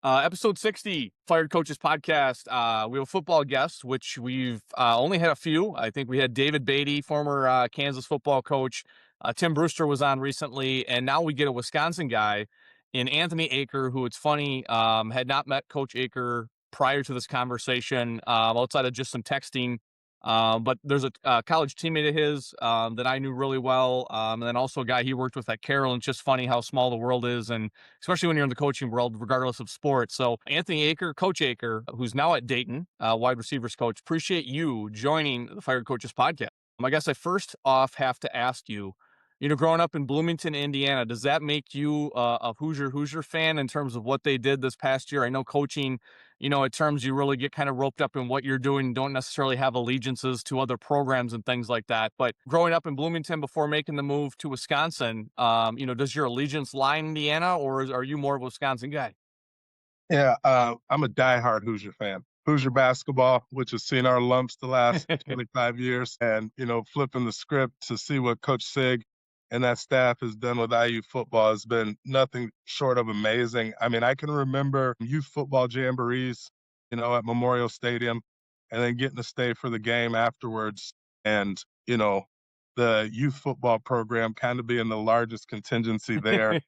Episode 60, Fired Coaches Podcast. We have a football guest, which we've only had a few. I think we had David Beatty, former Kansas football coach. Tim Brewster was on recently, and now we get a Wisconsin guy in Anthony Aker, who it's funny, had not met Coach Aker prior to this conversation, outside of just some texting. But there's a college teammate of his that I knew really well, and then also a guy he worked with at Carroll. And it's just funny how small the world is, and especially when you're in the coaching world, regardless of sport. So Anthony Aker, Coach Aker, who's now at Dayton, wide receivers coach, appreciate you joining the Fired Coaches podcast. I guess I first off have to ask you, growing up in Bloomington, Indiana, does that make you a Hoosier fan in terms of what they did this past year? I know coaching, at terms you really get kind of roped up in what you're doing, don't necessarily have allegiances to other programs and things like that. But growing up in Bloomington before making the move to Wisconsin, does your allegiance lie in Indiana, or are you more of a Wisconsin guy? Yeah, I'm a diehard Hoosier fan. Hoosier basketball, which has seen our lumps the last 25 years, and flipping the script to see what Coach Sig and that staff has done with IU football has been nothing short of amazing. I mean, I can remember youth football jamborees, at Memorial Stadium, and then getting to stay for the game afterwards, and the youth football program kind of being the largest contingency there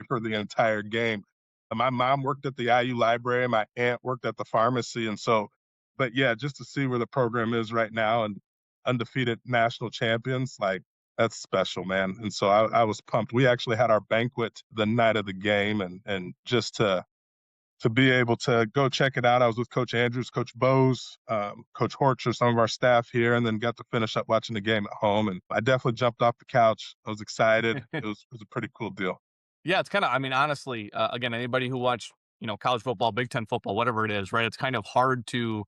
for the entire game. My mom worked at the IU library, my aunt worked at the pharmacy, and so but yeah, just to see where the program is right now and undefeated national champions, like, that's special, man, and so I was pumped. We actually had our banquet the night of the game, and just to be able to go check it out, I was with Coach Andrews, Coach Bose, Coach Horcher, some of our staff here, and then got to finish up watching the game at home, and I definitely jumped off the couch. I was excited. It was a pretty cool deal. Yeah, it's kind of, I mean, honestly, again, anybody who watched, college football, Big Ten football, whatever it is, right? It's kind of hard to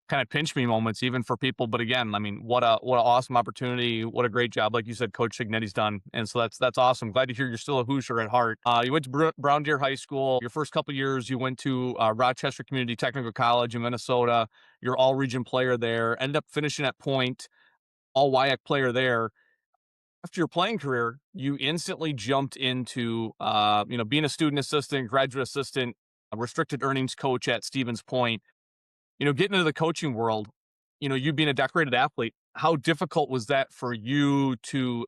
kind of pinch me moments even for people. But again, I mean, what an awesome opportunity. What a great job. Like you said, Coach Signetti's done. And so that's awesome. Glad to hear you're still a Hoosier at heart. You went to Brown Deer High School. Your first couple years, you went to Rochester Community Technical College in Minnesota. You're all region player there. Ended up finishing at Point, all WIAC player there. After your playing career, you instantly jumped into, being a student assistant, graduate assistant, a restricted earnings coach at Stevens Point. Getting into the coaching world, you being a decorated athlete, how difficult was that for you to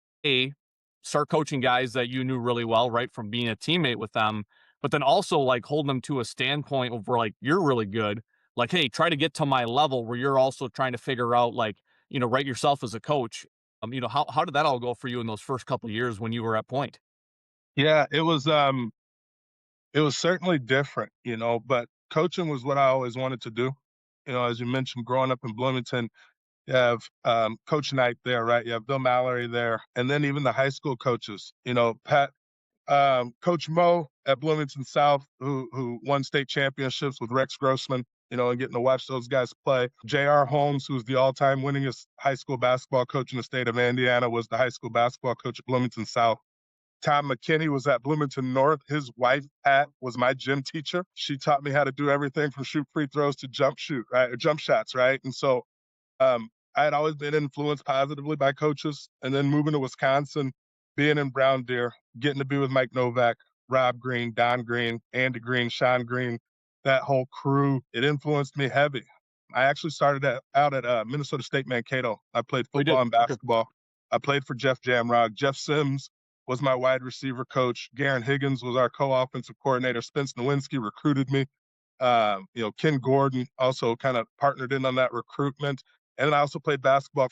start coaching guys that you knew really well, right? From being a teammate with them, but then also like holding them to a standpoint of where like you're really good. Like, hey, try to get to my level where you're also trying to figure out like, write yourself as a coach. How did that all go for you in those first couple of years when you were at Point? Yeah, it was certainly different, but coaching was what I always wanted to do. As you mentioned, growing up in Bloomington, you have Coach Knight there, right? You have Bill Mallory there, and then even the high school coaches. Coach Mo at Bloomington South, who won state championships with Rex Grossman. And getting to watch those guys play. J.R. Holmes, who's the all-time winningest high school basketball coach in the state of Indiana, was the high school basketball coach at Bloomington South. Tom McKinney was at Bloomington North. His wife, Pat, was my gym teacher. She taught me how to do everything from shoot free throws to jump shoot, right? Or jump shots, right? And so I had always been influenced positively by coaches. And then moving to Wisconsin, being in Brown Deer, getting to be with Mike Novak, Rob Green, Don Green, Andy Green, Sean Green, that whole crew, it influenced me heavy. I actually started out at Minnesota State Mankato. I played We football did. and Okay. basketball. I played for Jeff Jamrog. Jeff Sims was my wide receiver coach. Garen Higgins was our co-offensive coordinator. Spence Nowinski recruited me. Ken Gordon also kind of partnered in on that recruitment. And then I also played basketball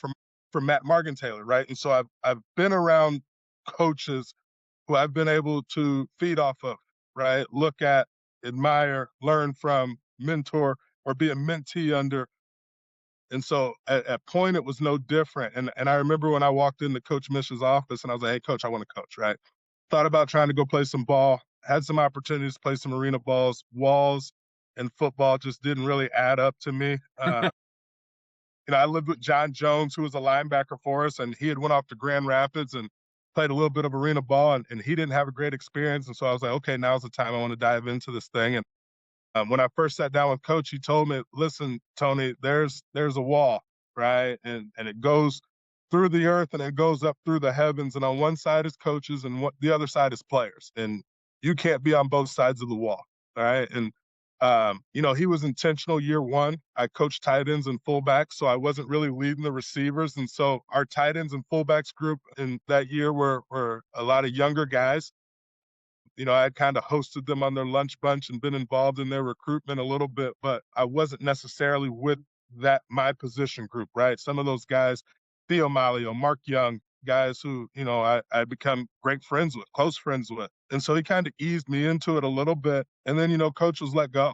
for Matt Morgentaler, right? And so I've been around coaches who I've been able to feed off of, right? Look at, admire, learn from, mentor, or be a mentee under. And so at Point, it was no different. And I remember when I walked into Coach Mish's office and I was like, hey, Coach, I want to coach, right? Thought about trying to go play some ball, had some opportunities to play some arena balls, walls, and football just didn't really add up to me. I lived with John Jones, who was a linebacker for us, and he had went off to Grand Rapids and played a little bit of arena ball, and he didn't have a great experience. And so I was like, okay, now's the time I want to dive into this thing. And when I first sat down with Coach, he told me, listen, Tony, there's a wall, right? And it goes through the earth and it goes up through the heavens. And on one side is coaches and the other side is players. And you can't be on both sides of the wall, all right? And He was intentional year one. I coached tight ends and fullbacks, so I wasn't really leading the receivers. And so our tight ends and fullbacks group in that year were a lot of younger guys. I kind of hosted them on their lunch bunch and been involved in their recruitment a little bit, but I wasn't necessarily with my position group, right? Some of those guys, Theo Malio, Mark Young, guys who, I become great friends with, close friends with. And so he kind of eased me into it a little bit. And then, coach was let go.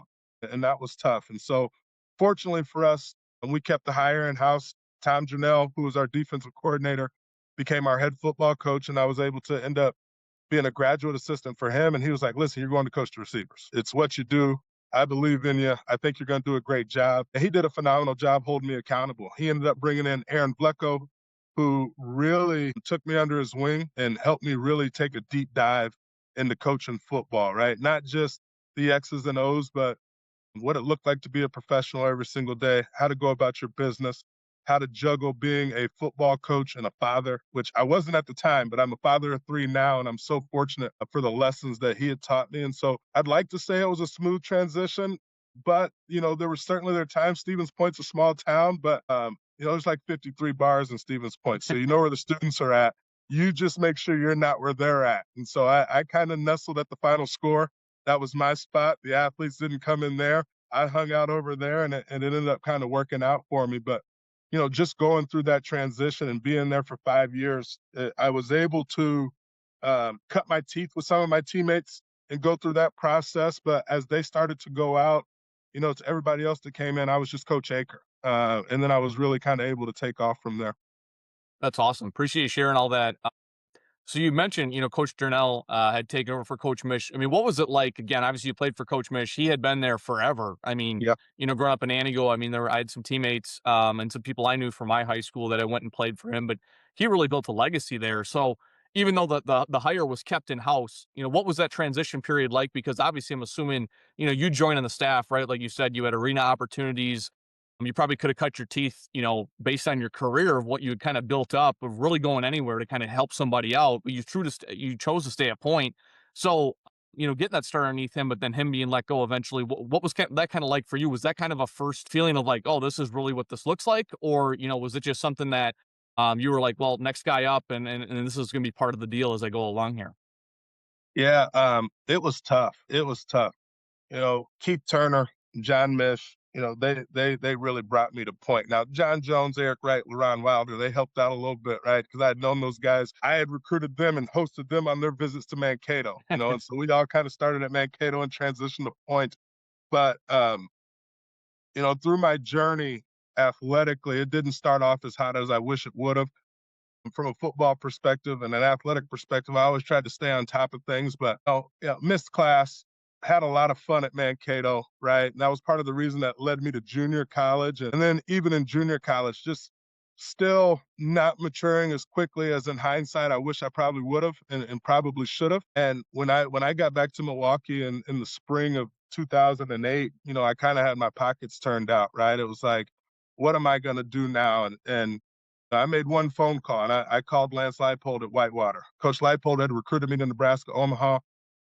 And that was tough. And so fortunately for us, and we kept the hire in house. Tom Janelle, who was our defensive coordinator, became our head football coach, and I was able to end up being a graduate assistant for him. And he was like, listen, you're going to coach the receivers. It's what you do. I believe in you. I think you're going to do a great job. And he did a phenomenal job holding me accountable. He ended up bringing in Aaron Blecko, who really took me under his wing and helped me really take a deep dive into coaching football, right? Not just the X's and O's, but what it looked like to be a professional every single day, how to go about your business, how to juggle being a football coach and a father, which I wasn't at the time, but I'm a father of three now, and I'm so fortunate for the lessons that he had taught me. And so I'd like to say it was a smooth transition, but, there were certainly there times. Stevens Point's a small town, but, there's like 53 bars in Stevens Point. So you know where the students are at. You just make sure you're not where they're at. And so I kind of nestled at the final score. That was my spot. The athletes didn't come in there. I hung out over there, and it ended up kind of working out for me. But, just going through that transition and being there for 5 years, I was able to cut my teeth with some of my teammates and go through that process. But as they started to go out, to everybody else that came in, I was just Coach Aker. And then I was really kind of able to take off from there. That's awesome. Appreciate you sharing all that. So you mentioned, Coach Jernell had taken over for Coach Mish. I mean, what was it like? Again, obviously you played for Coach Mish. He had been there forever. I mean, Yeah. growing up in Antigo, I mean, I had some teammates and some people I knew from my high school that I went and played for him, but he really built a legacy there. So even though the hire was kept in house, what was that transition period like? Because obviously, I'm assuming, you joining the staff, right? Like you said, you had arena opportunities. You probably could have cut your teeth, based on your career of what you had kind of built up of really going anywhere to kind of help somebody out. But you chose to stay at Point. So, getting that start underneath him, but then him being let go eventually. What was that kind of like for you? Was that kind of a first feeling of like, oh, this is really what this looks like? Or, was it just something that you were like, well, next guy up and this is going to be part of the deal as I go along here? Yeah. It was tough. It was tough. Keith Turner, John Mish, they really brought me to Point. Now, John Jones, Eric Wright, LaRon Wilder, they helped out a little bit, right? Because I had known those guys. I had recruited them and hosted them on their visits to Mankato, and so we all kind of started at Mankato and transitioned to Point. But, through my journey athletically, it didn't start off as hot as I wish it would have. From a football perspective and an athletic perspective, I always tried to stay on top of things, but missed class, had a lot of fun at Mankato, right? And that was part of the reason that led me to junior college. And then even in junior college, just still not maturing as quickly as in hindsight, I wish I probably would have and probably should have. And when I got back to Milwaukee in the spring of 2008, I kind of had my pockets turned out, right? It was like, what am I going to do now? And I made one phone call, and I called Lance Leipold at Whitewater. Coach Leipold had recruited me to Nebraska, Omaha.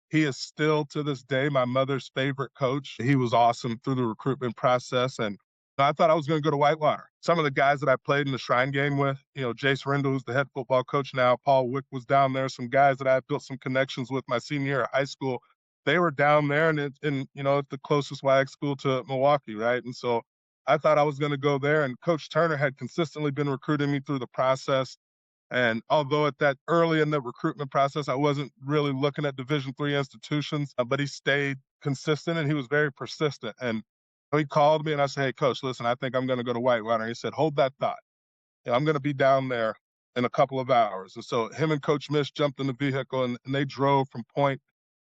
He is still, to this day, my mother's favorite coach. He was awesome through the recruitment process, and I thought I was going to go to Whitewater. Some of the guys that I played in the Shrine game with, Jace Rindle, who's the head football coach now, Paul Wick was down there, some guys that I built some connections with my senior year of high school. They were down there, and it's the closest WAG school to Milwaukee, right? And so I thought I was going to go there, and Coach Turner had consistently been recruiting me through the process. And although at that early in the recruitment process, I wasn't really looking at Division III institutions, but he stayed consistent and he was very persistent. And he called me and I said, hey, Coach, listen, I think I'm going to go to Whitewater. And he said, hold that thought. I'm going to be down there in a couple of hours. And so him and Coach Mish jumped in the vehicle and they drove from Point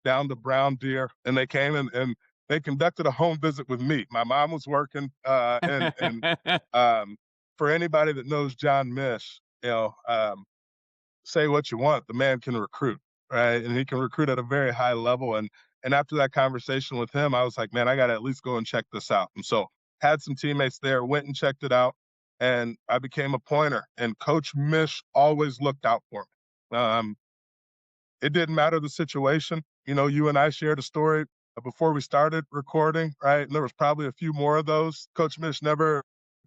down to Brown Deer, and they came and they conducted a home visit with me. My mom was working, and for anybody that knows John Mish, say what you want, the man can recruit, right? And he can recruit at a very high level. And after that conversation with him, I was like, man, I got to at least go and check this out. And so had some teammates there, went and checked it out, and I became a pointer. And Coach Mish always looked out for me. It didn't matter the situation. You and I shared a story before we started recording, right? And there was probably a few more of those. Coach Mish never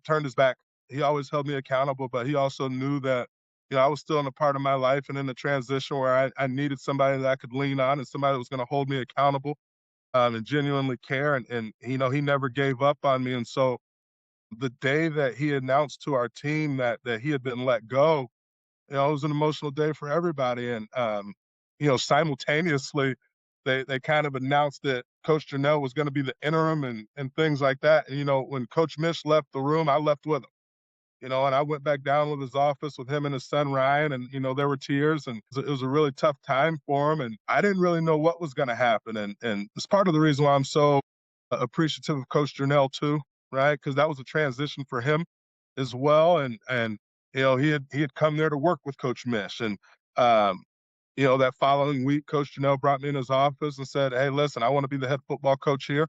turned his back. He always held me accountable, but he also knew that, I was still in a part of my life and in the transition where I needed somebody that I could lean on and somebody that was going to hold me accountable, and genuinely care. And, he never gave up on me. And so the day that he announced to our team that he had been let go, it was an emotional day for everybody. And, simultaneously, they kind of announced that Coach Janelle was going to be the interim and things like that. And, when Coach Mish left the room, I left with him. And I went back down with his office with him and his son Ryan, and there were tears, and it was a really tough time for him, and I didn't really know what was going to happen, and it's part of the reason why I'm so appreciative of Coach Janelle too, right? Because that was a transition for him as well, and he had come there to work with Coach Mish, and um, that following week, Coach Janelle brought me in his office and said, "Hey, listen, I want to be the head football coach here.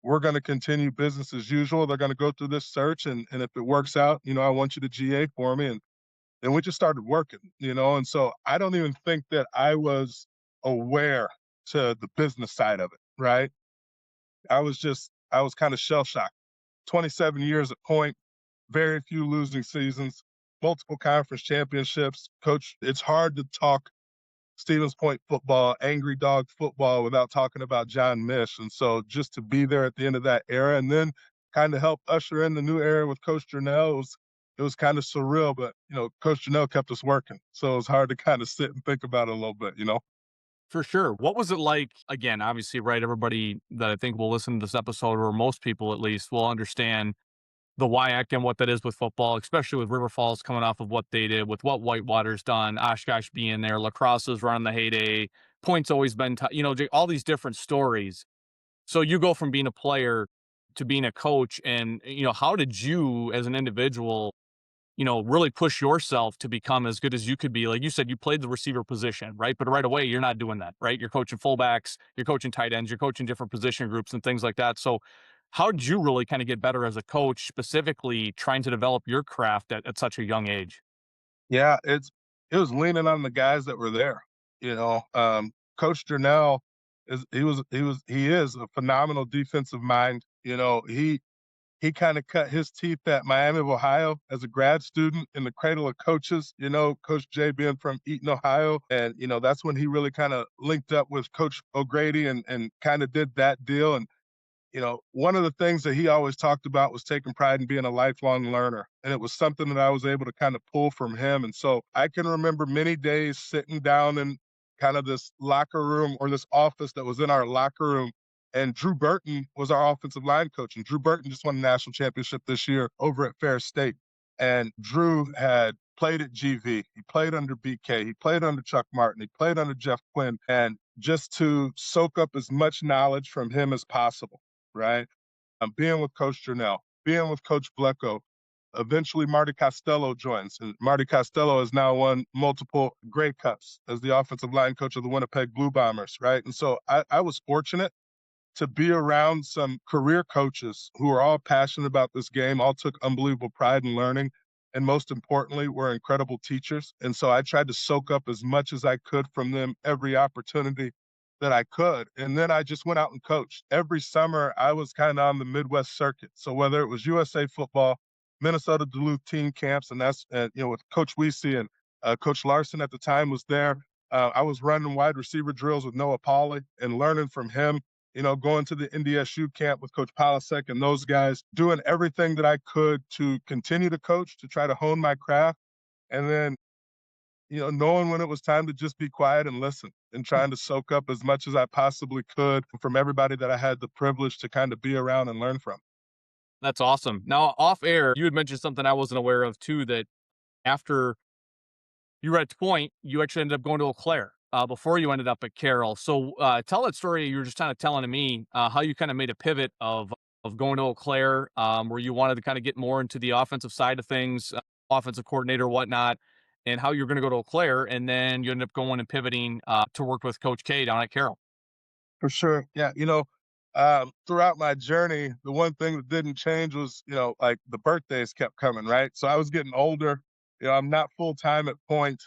We're going to continue business as usual. They're going to go through this search, and if it works out, I want you to GA for me." And we just started working, and so I don't even think that I was aware to the business side of it, right? I was kind of shell shocked. 27 years at Point, very few losing seasons, multiple conference championships. Coach, it's hard to talk Stevens Point football, angry dog football without talking about John Mish. And so just to be there at the end of that era and then kind of help usher in the new era with Coach Janelle, it was kind of surreal, but Coach Janelle kept us working. So it was hard to kind of sit and think about it a little bit. For sure. What was it like? Again, obviously, right? Everybody that I think will listen to this episode, or most people at least, will understand the Y act and what that is with football, especially with River Falls coming off of what they did, with what Whitewater's done, Oshkosh being there, Lacrosse is running the heyday, Point's always been, all these different stories. So you go from being a player to being a coach, and how did you, as an individual, really push yourself to become as good as you could be? Like you said, you played the receiver position, right? But right away, you're not doing that, right? You're coaching fullbacks, you're coaching tight ends, you're coaching different position groups and things like that. So, how did you really kind of get better as a coach, specifically trying to develop your craft at such a young age? Yeah, it was leaning on the guys that were there. Coach Janelle he is a phenomenal defensive mind. He kind of cut his teeth at Miami of Ohio as a grad student in the cradle of coaches, Coach Jay being from Eaton, Ohio. And, that's when he really kind of linked up with Coach O'Grady and kind of did that deal. And one of the things that he always talked about was taking pride in being a lifelong learner. And it was something that I was able to kind of pull from him. And so I can remember many days sitting down in kind of this locker room or this office that was in our locker room. And Drew Burton was our offensive line coach. And Drew Burton just won a national championship this year over at Fair State. And Drew had played at GV. He played under BK. He played under Chuck Martin. He played under Jeff Quinn. And just to soak up as much knowledge from him as possible, right? I'm being with Coach Janelle, being with Coach Blecko. Eventually, Marty Costello joins, and Marty Costello has now won multiple Grey Cups as the offensive line coach of the Winnipeg Blue Bombers, right? And so I was fortunate to be around some career coaches who are all passionate about this game, all took unbelievable pride in learning, and most importantly, were incredible teachers. And so I tried to soak up as much as I could from them every opportunity that I could. And then I just went out and coached. Every summer, I was kind of on the Midwest circuit. So whether it was USA football, Minnesota Duluth team camps, and that's with Coach Weesey and Coach Larson at the time was there. I was running wide receiver drills with Noah Pauley and learning from him, going to the NDSU camp with Coach Polasek and those guys, doing everything that I could to continue to coach, to try to hone my craft. And then, knowing when it was time to just be quiet and listen and trying to soak up as much as I possibly could from everybody that I had the privilege to kind of be around and learn from. That's awesome. Now, off air, you had mentioned something I wasn't aware of too, that after you were at Point, you actually ended up going to Eau Claire before you ended up at Carroll. So tell that story. You were just kind of telling to me how you kind of made a pivot of going to Eau Claire, where you wanted to kind of get more into the offensive side of things, offensive coordinator, whatnot, and how you're going to go to Eau Claire, and then you ended up going and pivoting to work with Coach K down at Carroll. For sure. Yeah. Throughout my journey, the one thing that didn't change was, like the birthdays kept coming, right? So I was getting older. I'm not full time at Point.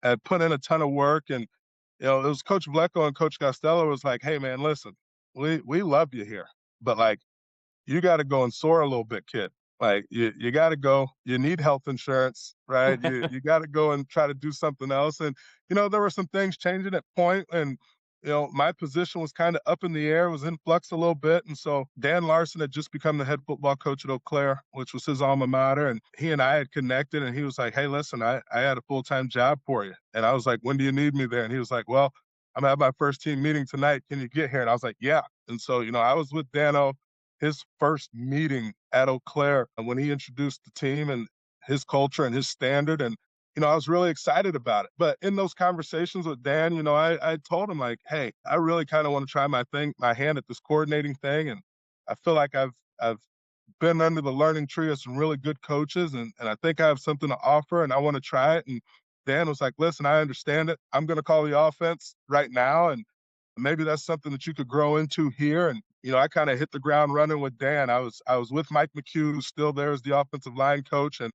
I put in a ton of work, and it was Coach Blecko and Coach Costello was like, "Hey, man, listen, we love you here, but, like, you gotta go and soar a little bit, kid. Like, you gotta go. You need health insurance, right? You gotta go and try to do something else." And, there were some things changing at point, and, my position was kinda up in the air, was in flux a little bit, and so Dan Larson had just become the head football coach at Eau Claire, which was his alma mater, and he and I had connected, and he was like, "Hey, listen, I had a full-time job for you." And I was like, "When do you need me there?" And he was like, "Well, I'm gonna have my first team meeting tonight. Can you get here?" And I was like, "Yeah." And so, I was with Dano his first meeting at Eau Claire when he introduced the team and his culture and his standard. And, I was really excited about it. But in those conversations with Dan, I told him like, "Hey, I really kind of want to try my hand at this coordinating thing. And I feel like I've been under the learning tree of some really good coaches and I think I have something to offer and I want to try it." And Dan was like, "Listen, I understand it. I'm going to call the offense right now. And maybe that's something that you could grow into here." And, I kind of hit the ground running with Dan. I was with Mike McHugh, who's still there as the offensive line coach. And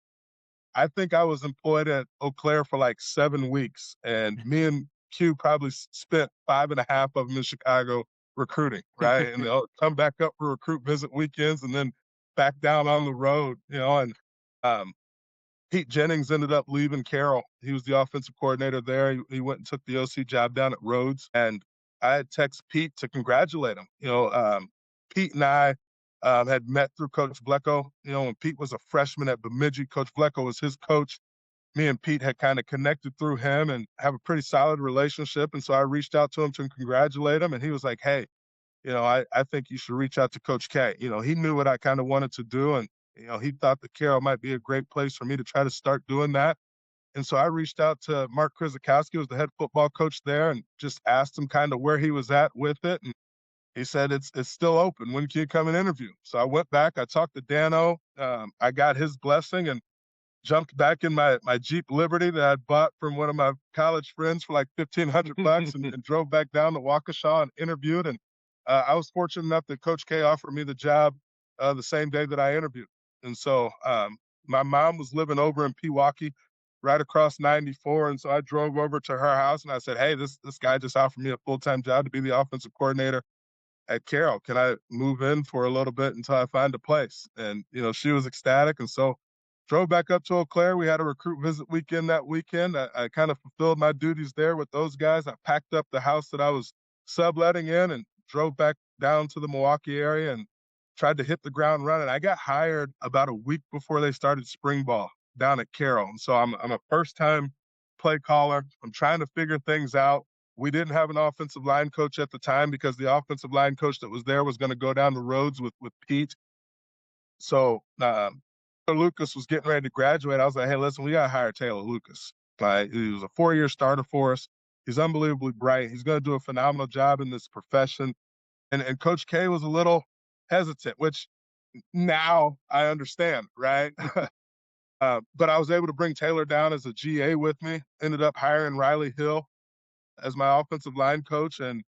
I think I was employed at Eau Claire for like 7 weeks. And me and Q probably spent 5.5 of them in Chicago recruiting, right? And they'll come back up for recruit visit weekends and then back down on the road, and um, Pete Jennings ended up leaving Carroll. He was the offensive coordinator there. He went and took the OC job down at Rhodes, and I had texted Pete to congratulate him. Pete and I had met through Coach Blecko. When Pete was a freshman at Bemidji, Coach Blecko was his coach. Me and Pete had kind of connected through him and have a pretty solid relationship. And so I reached out to him to congratulate him, and he was like, "Hey, I think you should reach out to Coach K." He knew what I kind of wanted to do, and he thought that Carroll might be a great place for me to try to start doing that. And so I reached out to Mark Krizakowski, who was the head football coach there, and just asked him kind of where he was at with it. And he said, it's still open. When can you come and interview? So I went back. I talked to Dano. I got his blessing and jumped back in my Jeep Liberty that I'd bought from one of my college friends for like $1,500 and drove back down to Waukesha and interviewed. And I was fortunate enough that Coach K offered me the job the same day that I interviewed. And so my mom was living over in Pewaukee, right across 94. And so I drove over to her house and I said, "Hey, this guy just offered me a full-time job to be the offensive coordinator at Carroll. Can I move in for a little bit until I find a place?" And, she was ecstatic. And so drove back up to Eau Claire. We had a recruit visit weekend that weekend. I kind of fulfilled my duties there with those guys. I packed up the house that I was subletting in and drove back down to the Milwaukee area and tried to hit the ground running. I got hired about a week before they started spring ball down at Carroll. And so I'm a first time play caller. I'm trying to figure things out. We didn't have an offensive line coach at the time because the offensive line coach that was there was going to go down the roads with Pete. So Lucas was getting ready to graduate. I was like, "Hey, listen, we got to hire Taylor Lucas." He was a 4-year starter for us. He's unbelievably bright. He's going to do a phenomenal job in this profession. And Coach K was a little hesitant, which now I understand, right? But I was able to bring Taylor down as a GA with me. Ended up hiring Riley Hill as my offensive line coach. And,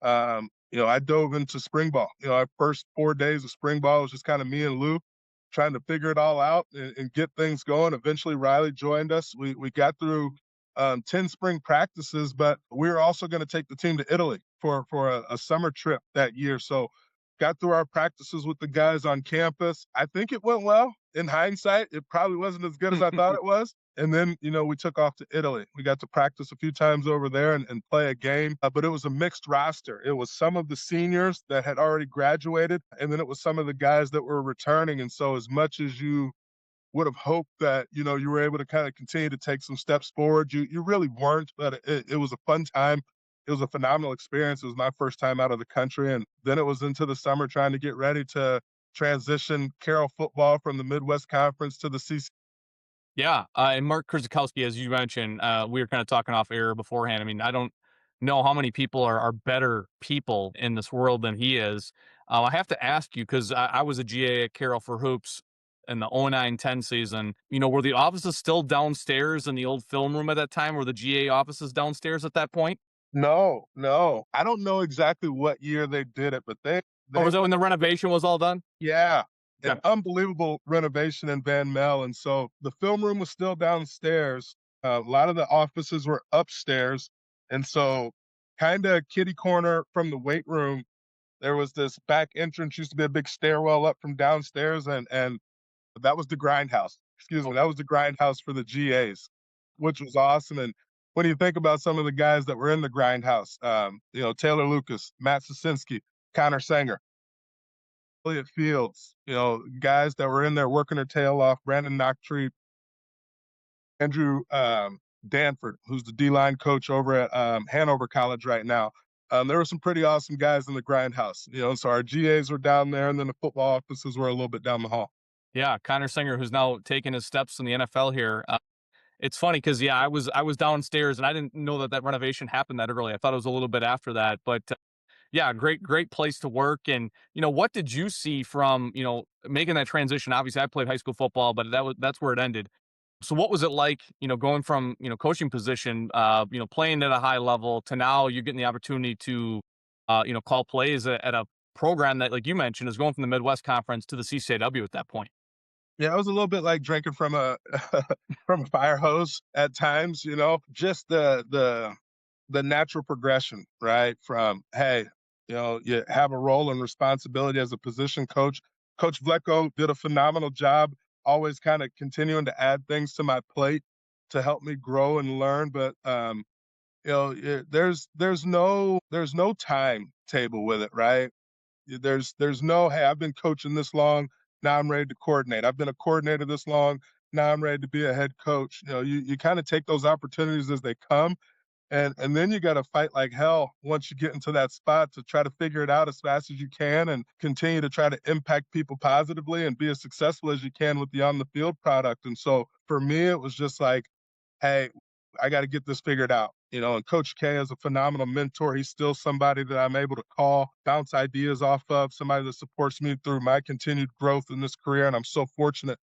I dove into spring ball. Our first 4 days of spring ball was just kind of me and Lou trying to figure it all out and get things going. Eventually, Riley joined us. We got through 10 spring practices, but we were also going to take the team to Italy for a summer trip that year. So got through our practices with the guys on campus. I think it went well. In hindsight, it probably wasn't as good as I thought it was. And then, we took off to Italy. We got to practice a few times over there and play a game, but it was a mixed roster. It was some of the seniors that had already graduated, and then it was some of the guys that were returning. And so as much as you would have hoped that, you were able to kind of continue to take some steps forward, you really weren't, but it was a fun time. It was a phenomenal experience. It was my first time out of the country. And then it was into the summer trying to get ready to transition Carroll football from the Midwest Conference to the CC. Yeah, and Mark Kurzakowski, as you mentioned, we were kind of talking off air beforehand. I mean, I don't know how many people are better people in this world than he is. I have to ask you because I was a GA at Carroll for Hoops in the 09-10 season. Were the offices still downstairs in the old film room at that time? Were the GA offices downstairs at that point? No, no. I don't know exactly what year they did it, but they Or they was that when the renovation was all done? yeah, an Okay. unbelievable renovation in Van Mel, and so the film room was still downstairs. A lot of the offices were upstairs, and so kind of kitty corner from the weight room. There was this back entrance, used to be a big stairwell up from downstairs, and that was the grindhouse. Excuse me, Oh, that was the grindhouse for the GAs, which was awesome. And when you think about some of the guys that were in the grindhouse, Taylor Lucas, Matt Sosinski, Connor Sanger, Elliott Fields, guys that were in there working their tail off, Brandon Knocktree, Andrew Danford, who's the D-line coach over at Hanover College right now. There were some pretty awesome guys in the grindhouse, so our GAs were down there, and then the football offices were a little bit down the hall. yeah, Connor Singer, who's now taking his steps in the NFL here. It's funny because yeah, I was downstairs and I didn't know that that renovation happened that early. I thought it was a little bit after that, but yeah, great place to work. And what did you see from making that transition? Obviously, I played high school football, but that's where it ended. So what was it like, going from coaching position, playing at a high level to now you're getting the opportunity to, call plays at a program that, like you mentioned, is going from the Midwest Conference to the CCAW at that point. Yeah, it was a little bit like drinking from a from a fire hose at times, just the natural progression, right? From, hey, you have a role and responsibility as a position coach. Coach Vlecko did a phenomenal job, always kind of continuing to add things to my plate to help me grow and learn. But there's no timetable with it, right? There's no, hey, I've been coaching this long, now I'm ready to coordinate. I've been a coordinator this long, now I'm ready to be a head coach. You kind of take those opportunities as they come, and then you gotta fight like hell once you get into that spot to try to figure it out as fast as you can and continue to try to impact people positively and be as successful as you can with the on the field product. And so for me, it was just like, hey, I got to get this figured out. And Coach K is a phenomenal mentor. He's still somebody that I'm able to call, bounce ideas off of, somebody that supports me through my continued growth in this career. And I'm so fortunate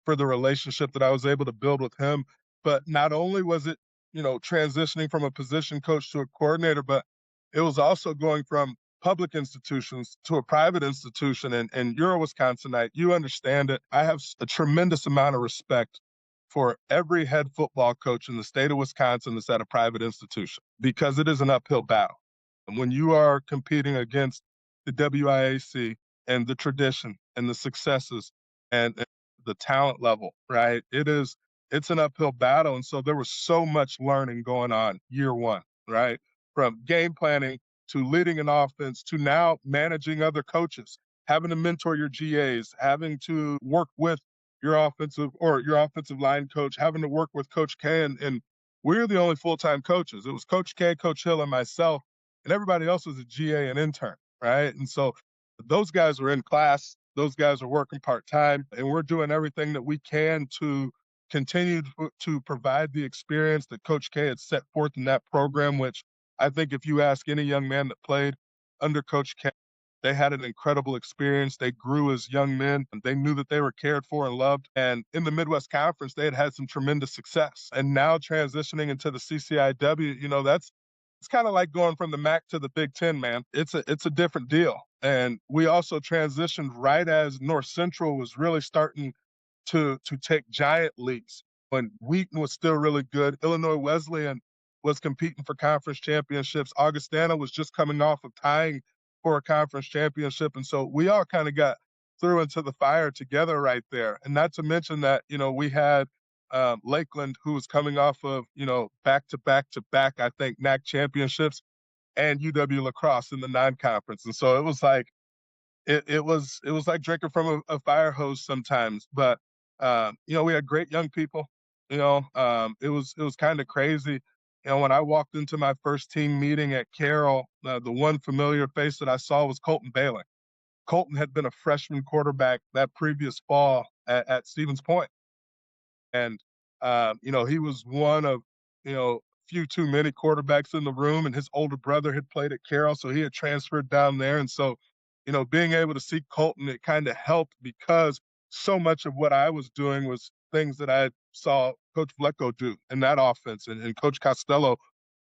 for the relationship that I was able to build with him. But not only was it, transitioning from a position coach to a coordinator, but it was also going from public institutions to a private institution. And you're a Wisconsinite, you understand it. I have a tremendous amount of respect for every head football coach in the state of Wisconsin that's at a private institution because it is an uphill battle. And when you are competing against the WIAC and the tradition and the successes and the talent level, right? It's an uphill battle. And so there was so much learning going on year one, right? From game planning to leading an offense to now managing other coaches, having to mentor your GAs, having to work with your offensive line coach, having to work with Coach K. And we're the only full-time coaches. It was Coach K, Coach Hill, and myself, and everybody else was a GA and intern, right? And so those guys were in class, those guys are working part-time, and we're doing everything that we can to continue to provide the experience that Coach K had set forth in that program, which I think if you ask any young man that played under Coach K, they had an incredible experience. They grew as young men, and they knew that they were cared for and loved. And in the Midwest Conference, they had some tremendous success. And now transitioning into the CCIW, that's it's kind of like going from the MAC to the Big Ten, man. It's a different deal. And we also transitioned right as North Central was really starting to take giant leaps. When Wheaton was still really good, Illinois Wesleyan was competing for conference championships. Augustana was just coming off of tying for a conference championship. And so we all kind of got threw into the fire together right there. And not to mention that, we had Lakeland, who was coming off of, back to back to back, I think, NAC championships and UW lacrosse in the non-conference. And so it was like drinking from a fire hose sometimes. But we had great young people. It was kind of crazy. When I walked into my first team meeting at Carroll, the one familiar face that I saw was Colton Bailey. Colton had been a freshman quarterback that previous fall at Stevens Point. And, he was one of, few too many quarterbacks in the room, and his older brother had played at Carroll, so he had transferred down there. And so, being able to see Colton, it kind of helped because so much of what I was doing was things that I saw Coach Vlecko do in that offense and Coach Costello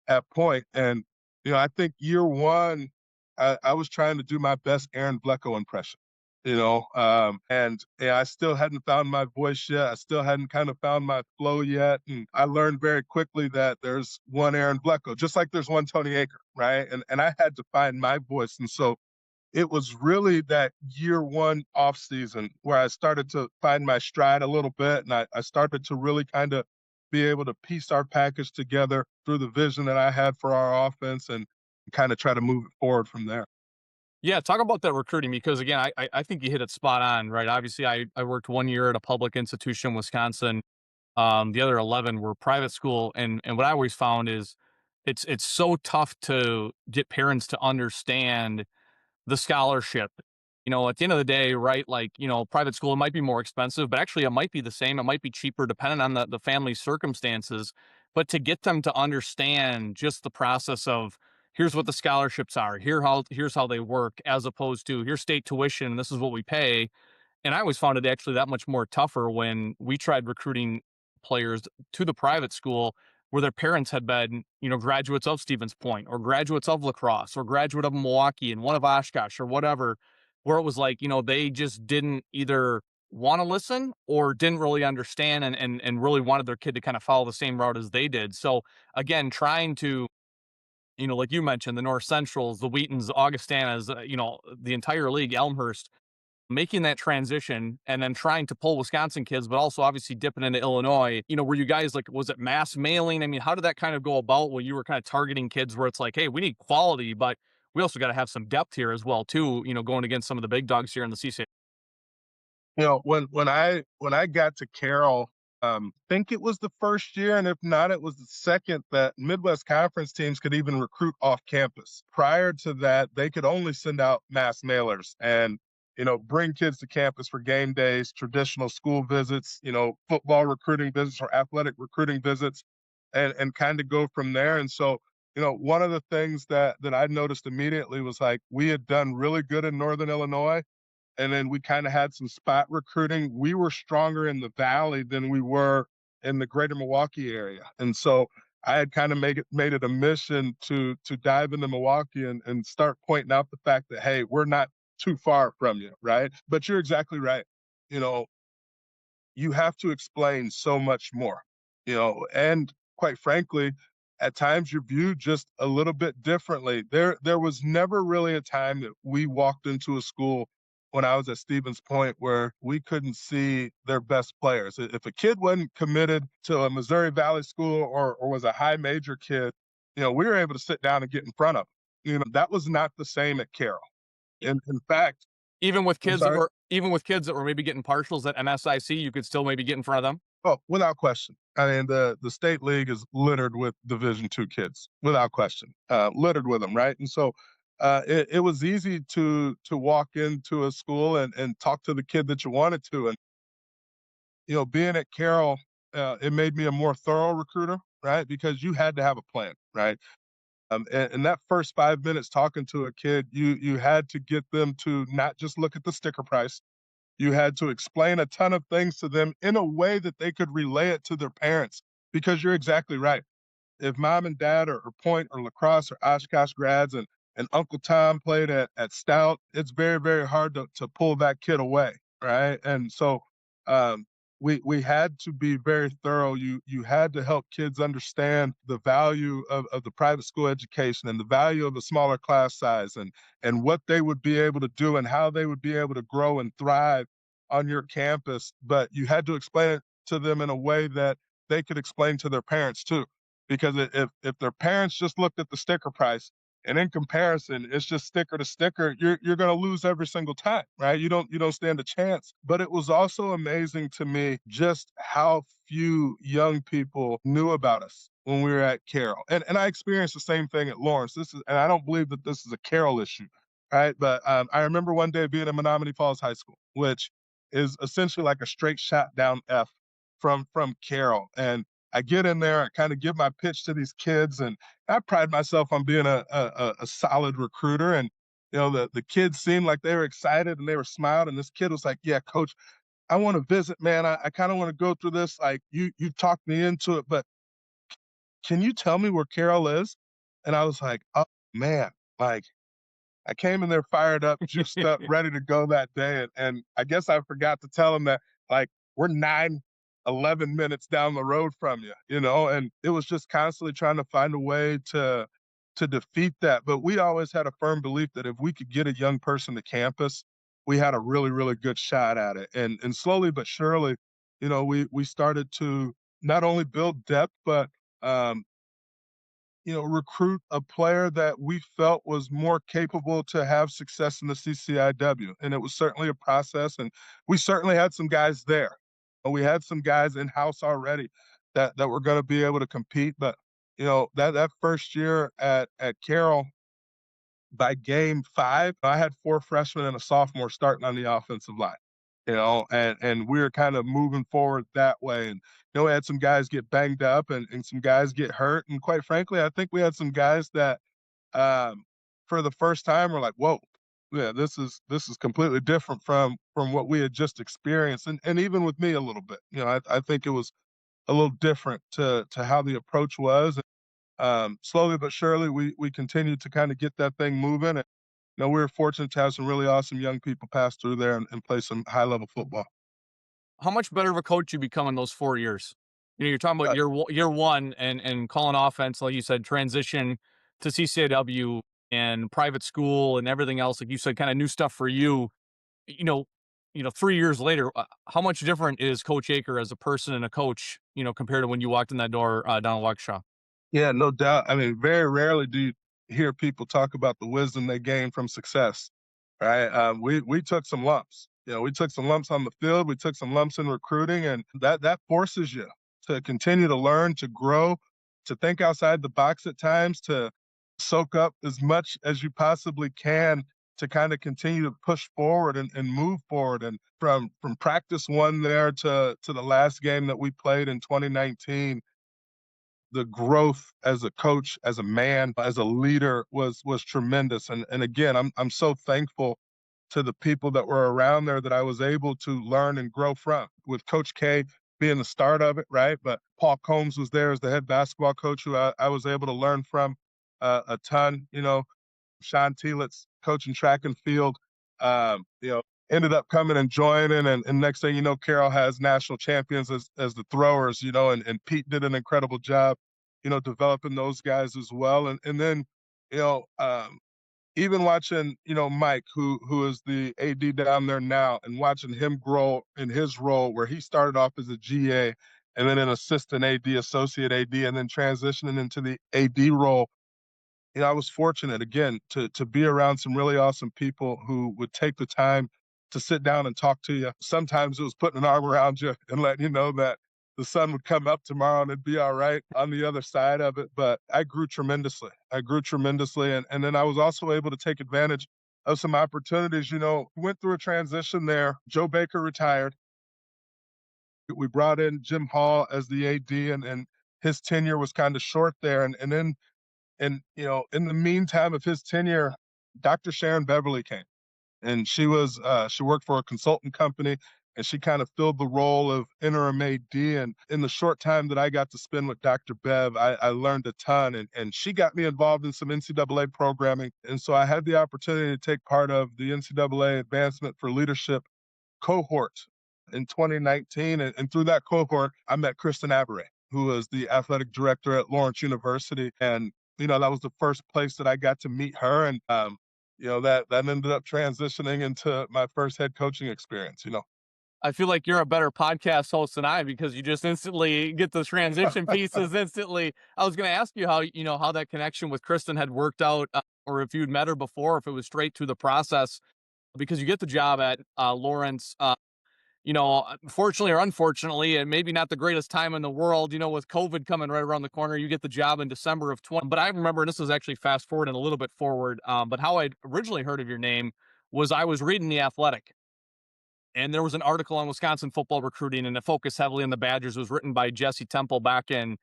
at point. And, I think year one, I was trying to do my best Aaron Vlecko impression. and yeah, I still hadn't found my voice yet. I still hadn't kind of found my flow yet. And I learned very quickly that there's one Aaron Blecko, just like there's one Tony Aker, right? And I had to find my voice. And so it was really that year one off season where I started to find my stride a little bit. And I started to really kind of be able to piece our package together through the vision that I had for our offense and kind of try to move it forward from there. Yeah, talk about that recruiting because again, I think you hit it spot on, right? Obviously, I worked 1 year at a public institution in Wisconsin. The other 11 were private school, and what I always found is it's so tough to get parents to understand the scholarship. At the end of the day, right? Like, private school, it might be more expensive, but actually it might be the same. It might be cheaper depending on the family's circumstances. But to get them to understand just the process of here's what the scholarships are, here's how they work, as opposed to here's state tuition, and this is what we pay. And I always found it actually that much more tougher when we tried recruiting players to the private school where their parents had been, graduates of Stevens Point or graduates of lacrosse or graduate of Milwaukee and one of Oshkosh or whatever, where it was like, they just didn't either want to listen or didn't really understand and really wanted their kid to kind of follow the same route as they did. So again, trying to, like you mentioned, the North Centrals, the Wheatons, Augustanas, the entire league, Elmhurst, making that transition and then trying to pull Wisconsin kids, but also obviously dipping into Illinois, were you guys like, was it mass mailing? I mean, how did that kind of go about when you were kind of targeting kids where it's like, hey, we need quality, but we also got to have some depth here as well, too, going against some of the big dogs here in the CC? When I got to Carroll, think it was the first year, and if not, it was the second that Midwest Conference teams could even recruit off campus. Prior to that, they could only send out mass mailers and bring kids to campus for game days, traditional school visits, football recruiting visits or athletic recruiting visits, and kind of go from there. And so, one of the things that I noticed immediately was like we had done really good in Northern Illinois and then we kind of had some spot recruiting. We were stronger in the valley than we were in the greater Milwaukee area. And so I had kind of made it a mission to dive into Milwaukee and start pointing out the fact that, hey, we're not too far from you, right? But you're exactly right. You know, you have to explain so much more, and quite frankly, at times you're viewed just a little bit differently. There was never really a time that we walked into a school when I was at Stevens Point where we couldn't see their best players. If a kid wasn't committed to a Missouri Valley school or was a high major kid, we were able to sit down and get in front of them. That was not the same at Carroll. In fact, Even with I'm kids that sorry. were, even with kids that were maybe getting partials at MSIC, you could still maybe get in front of them. Oh, without question. I mean, the state league is littered with Division two kids, without question, littered with them, right? And so, it was easy to walk into a school and talk to the kid that you wanted to, and being at Carroll, it made me a more thorough recruiter, right? Because you had to have a plan, right? And that first 5 minutes talking to a kid, you had to get them to not just look at the sticker price, you had to explain a ton of things to them in a way that they could relay it to their parents because you're exactly right. If mom and dad are Point or lacrosse or Oshkosh grads and Uncle Tom played at Stout, it's very, very hard to pull that kid away, right? And so um, we had to be very thorough. You had to help kids understand the value of the private school education and the value of a smaller class size and what they would be able to do and how they would be able to grow and thrive on your campus. But you had to explain it to them in a way that they could explain to their parents too because if their parents just looked at the sticker price and in comparison it's just sticker to sticker, you're going to lose every single time, right? You don't stand a chance. But it was also amazing to me just how few young people knew about us when we were at Carroll, and I experienced the same thing at Lawrence. And I don't believe that this is a Carroll issue, right? But I remember one day being in Menominee Falls High School, which is essentially like a straight shot down F from Carroll. And I get in there, I kind of give my pitch to these kids, and I pride myself on being a solid recruiter. And the kids seemed like they were excited and they were smiling. And this kid was like, "Yeah, coach, I want to visit, man. I kind of want to go through this. Like you talked me into it, but can you tell me where Carol is?" And I was like, "Oh man, like I came in there fired up, juiced up, ready to go that day. And I guess I forgot to tell him that, like, we're 11 minutes down the road from you, and it was just constantly trying to find a way to defeat that. But we always had a firm belief that if we could get a young person to campus, we had a really, really good shot at it. And slowly but surely, we started to not only build depth, but um, recruit a player that we felt was more capable to have success in the CCIW. And it was certainly a process, and we certainly had some guys there. We had some guys in house already that were going to be able to compete. But that first year at Carroll, by game 5, I had 4 freshmen and a sophomore starting on the offensive line, and we were kind of moving forward that way. And, we had some guys get banged up and some guys get hurt. And quite frankly, I think we had some guys that, for the first time were like, whoa, yeah, this is completely different from what we had just experienced. And even with me a little bit, I think it was a little different to how the approach was. Slowly but surely, we continued to kind of get that thing moving. And, we were fortunate to have some really awesome young people pass through there and play some high level football. How much better of a coach you become in those 4 years? You're talking about Uh, year one and calling offense, like you said, transition to CCAW and private school and everything else. Like you said, kind of new stuff for you. You know, 3 years later, how much different is Coach Aker as a person and a coach? Compared to when you walked in that door down in Waukesha. Yeah, no doubt. I mean, very rarely do you hear people talk about the wisdom they gained from success, right? We took some lumps. We took some lumps on the field. We took some lumps in recruiting, and that forces you to continue to learn, to grow, to think outside the box at times, to soak up as much as you possibly can to kind of continue to push forward and move forward. And from practice one there to the last game that we played in 2019, the growth as a coach, as a man, as a leader was tremendous. And again, I'm so thankful to the people that were around there that I was able to learn and grow from. With Coach K being the start of it, right? But Paul Combs was there as the head basketball coach, who I was able to learn from a ton. Sean Telitz coaching track and field, ended up coming and joining. And next thing you know, Carroll has national champions as the throwers, and Pete did an incredible job, developing those guys as well. And then, you know, um, even watching, Mike, who is the AD down there now, and watching him grow in his role where he started off as a GA and then an assistant AD, associate AD, and then transitioning into the AD role. I was fortunate again to be around some really awesome people who would take the time to sit down and talk to you. Sometimes it was putting an arm around you and letting you know that the sun would come up tomorrow and it'd be all right on the other side of it. But I grew tremendously. I grew tremendously. And then I was also able to take advantage of some opportunities. Went through a transition there. Joe Baker retired. We brought in Jim Hall as the AD, and his tenure was kind of short there. And then in the meantime of his tenure, Dr. Sharon Beverly came, and she worked for a consultant company, and she kind of filled the role of interim AD. And in the short time that I got to spend with Dr. Bev, I learned a ton, and she got me involved in some NCAA programming. And so I had the opportunity to take part of the NCAA Advancement for Leadership cohort in 2019. And through that cohort, I met Kristen Aberray, who was the athletic director at Lawrence University. And, that was the first place that I got to meet her. And, that ended up transitioning into my first head coaching experience. I feel like you're a better podcast host than I, because you just instantly get the transition pieces instantly. I was going to ask you how that connection with Kristen had worked out, or if you'd met her before, if it was straight through the process, because you get the job at Lawrence. Fortunately or unfortunately, and maybe not the greatest time in the world, with COVID coming right around the corner, you get the job in December of 20. But I remember, and this is actually fast forward and a little bit forward, but how I originally heard of your name was I was reading The Athletic, and there was an article on Wisconsin football recruiting, and it focused heavily on the Badgers. It was written by Jesse Temple back in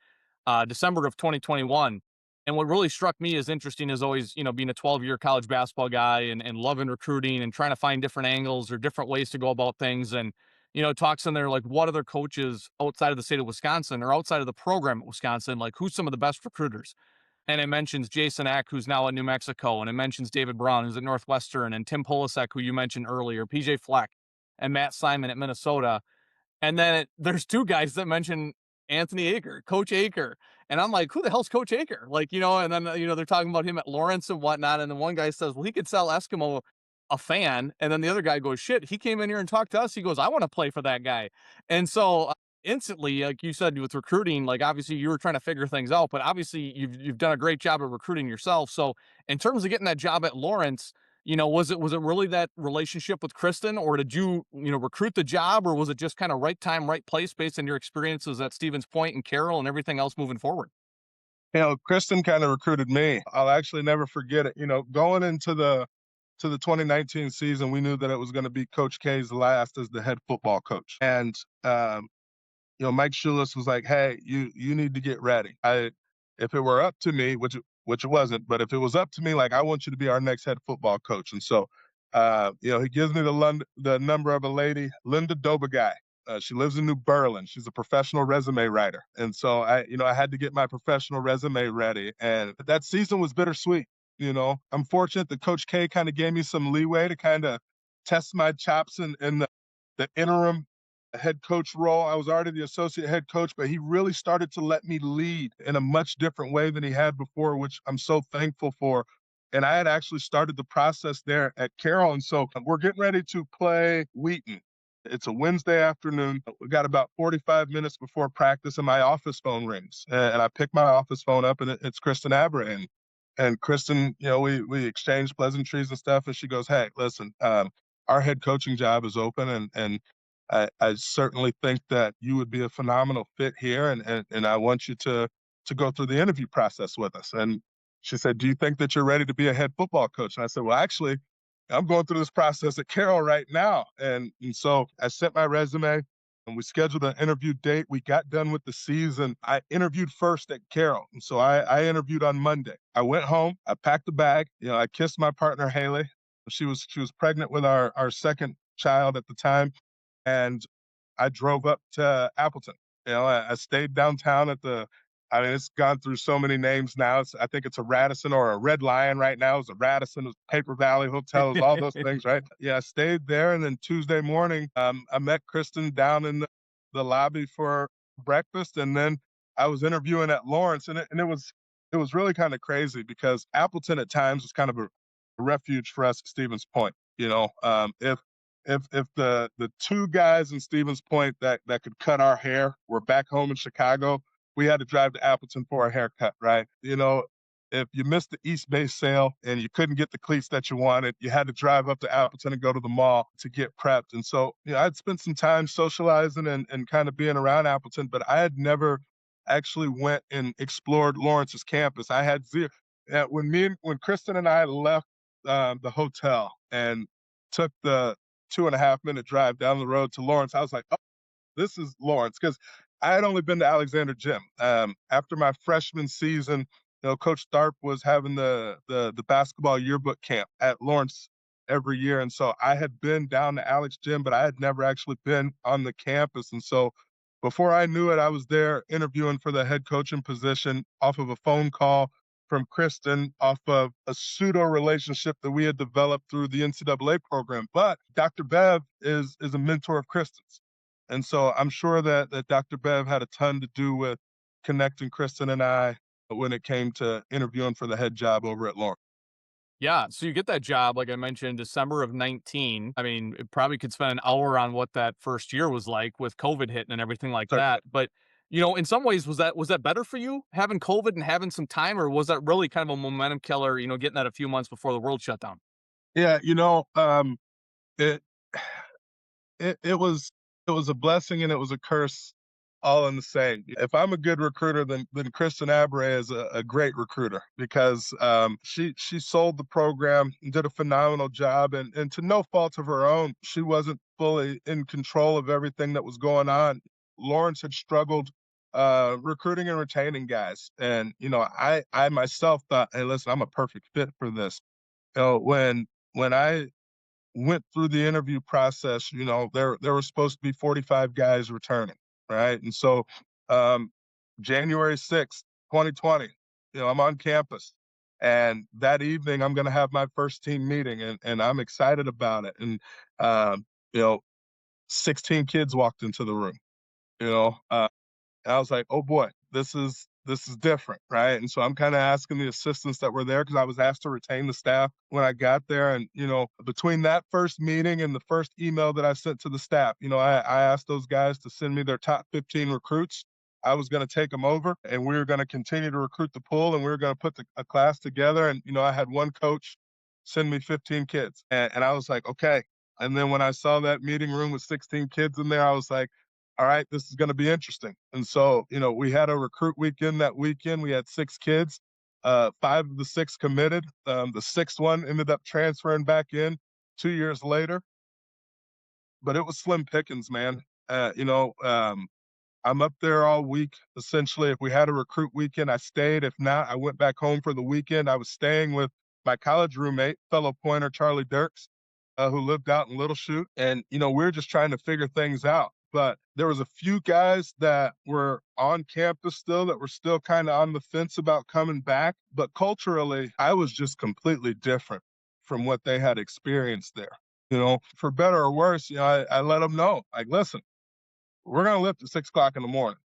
December of 2021. And what really struck me as interesting is always, being a 12-year college basketball guy and loving recruiting and trying to find different angles or different ways to go about things. And, it talks in there like what other coaches outside of the state of Wisconsin or outside of the program at Wisconsin, like who's some of the best recruiters. and it mentions Jason Eck, who's now at New Mexico, and it mentions David Brown, who's at Northwestern, and Tim Polasek, who you mentioned earlier, PJ Fleck, and Matt Simon at Minnesota. And then there's two guys that mention Anthony Aker, Coach Aker. And I'm like, who the hell's Coach Aker? Like, and then, they're talking about him at Lawrence and whatnot. And then one guy says, well, he could sell Eskimo a fan. And then the other guy goes, shit, he came in here and talked to us. He goes, I want to play for that guy. And so instantly, like you said, with recruiting, like obviously you were trying to figure things out, but obviously you've done a great job of recruiting yourself. So in terms of getting that job at Lawrence, was it really that relationship with Kristen, or did you, recruit the job, or was it just kind of right time, right place based on your experiences at Stevens Point and Carroll and everything else moving forward? Kristen kind of recruited me. I'll actually never forget it. Going into the 2019 season, we knew that it was going to be Coach K's last as the head football coach. And Mike Schulis was like, "Hey, you need to get ready. If it were up to me, which it wasn't, but if it was up to me, like I want you to be our next head football coach." And so, he gives me the number of a lady, Linda Dobegai. She lives in New Berlin. She's a professional resume writer, and so I had to get my professional resume ready. And that season was bittersweet. I'm fortunate that Coach K kind of gave me some leeway to kind of test my chops in the interim head coach role. I was already the associate head coach, but he really started to let me lead in a much different way than he had before, which I'm so thankful for. And I had actually started the process there at Carroll. And so we're getting ready to play Wheaton. It's a Wednesday afternoon. We got about 45 minutes before practice, and my office phone rings. And I pick my office phone up, and it's Kristen Abra. And Kristen, we exchanged pleasantries and stuff. And she goes, "Hey, listen, our head coaching job is open, and I certainly think that you would be a phenomenal fit here, and I want you to go through the interview process with us." And she said, "Do you think that you're ready to be a head football coach?" And I said, "Well, actually, I'm going through this process at Carroll right now." And so I sent my resume, and we scheduled an interview date. We got done with the season. I interviewed first at Carroll, and so I interviewed on Monday. I went home, I packed a bag, I kissed my partner Haley. She was pregnant with our second child at the time, and I drove up to Appleton. I stayed downtown it's gone through so many names now. I think it's a Radisson or a Red Lion right now. It's a Radisson, it's Paper Valley Hotels, all those things, right? Yeah, I stayed there. And then Tuesday morning, I met Kristen down in the lobby for breakfast. And then I was interviewing at Lawrence. And it was really kind of crazy because Appleton at times was kind of a refuge for us at Stevens Point. If the two guys in Stevens Point that could cut our hair were back home in Chicago, we had to drive to Appleton for a haircut, right? If you missed the East Bay sale and you couldn't get the cleats that you wanted, you had to drive up to Appleton and go to the mall to get prepped. And so, I'd spent some time socializing and kind of being around Appleton, but I had never actually went and explored Lawrence's campus. I had zero. When Kristen and I left the hotel and took the 2.5 minute drive down the road to Lawrence, I was like, "Oh, this is Lawrence," because I had only been to Alexander Gym. After my freshman season, Coach Tharp was having the basketball yearbook camp at Lawrence every year, and so I had been down to Alex Gym, but I had never actually been on the campus. And so before I knew it, I was there interviewing for the head coaching position off of a phone call from Kristen, off of a pseudo relationship that we had developed through the NCAA program. But Dr. Bev is a mentor of Kristen's. And so I'm sure that Dr. Bev had a ton to do with connecting Kristen and I when it came to interviewing for the head job over at Lawrence. Yeah, so you get that job, like I mentioned, December of 19. I mean, it probably could spend an hour on what that first year was like with COVID hitting and everything like So, that. But, in some ways, was that better for you having COVID and having some time, or was that really kind of a momentum killer, getting that a few months before the world shut down? yeah, it it was a blessing and it was a curse all in the same. If I'm a good recruiter, then Kristen Abre is a great recruiter because she sold the program and did a phenomenal job, and to no fault of her own, she wasn't fully in control of everything that was going on. Lawrence had struggled recruiting and retaining guys, and I myself thought, hey, listen, I'm a perfect fit for this. When I went through the interview process, there were supposed to be 45 guys returning, right? And so, January 6th, 2020, I'm on campus. And that evening, I'm going to have my first team meeting, and I'm excited about it. And, you know, 16 kids walked into the room, you know, and I was like, "Oh boy, this is different, right?" And so I'm kind of asking the assistants that were there because I was asked to retain the staff when I got there. And between that first meeting and the first email that I sent to the staff, I asked those guys to send me their top 15 recruits. I was going to take them over, and we were going to continue to recruit the pool, and we were going to put a class together. And I had one coach send me 15 kids, and I was like, okay. And then when I saw that meeting room with 16 kids in there, I was like, all right, this is going to be interesting. And so, we had a recruit weekend that weekend. We had 6 kids. 5 of the 6 committed. The sixth one ended up transferring back in 2 years later, but it was slim pickings, man. I'm up there all week. Essentially, if we had a recruit weekend, I stayed. If not, I went back home for the weekend. I was staying with my college roommate, fellow pointer Charlie Dirks, who lived out in Little Chute. And, we were just trying to figure things out. But there was a few guys that were on campus still that were still kind of on the fence about coming back. But culturally, I was just completely different from what they had experienced there. For better or worse, I let them know, like, listen, we're going to lift at 6 o'clock in the morning.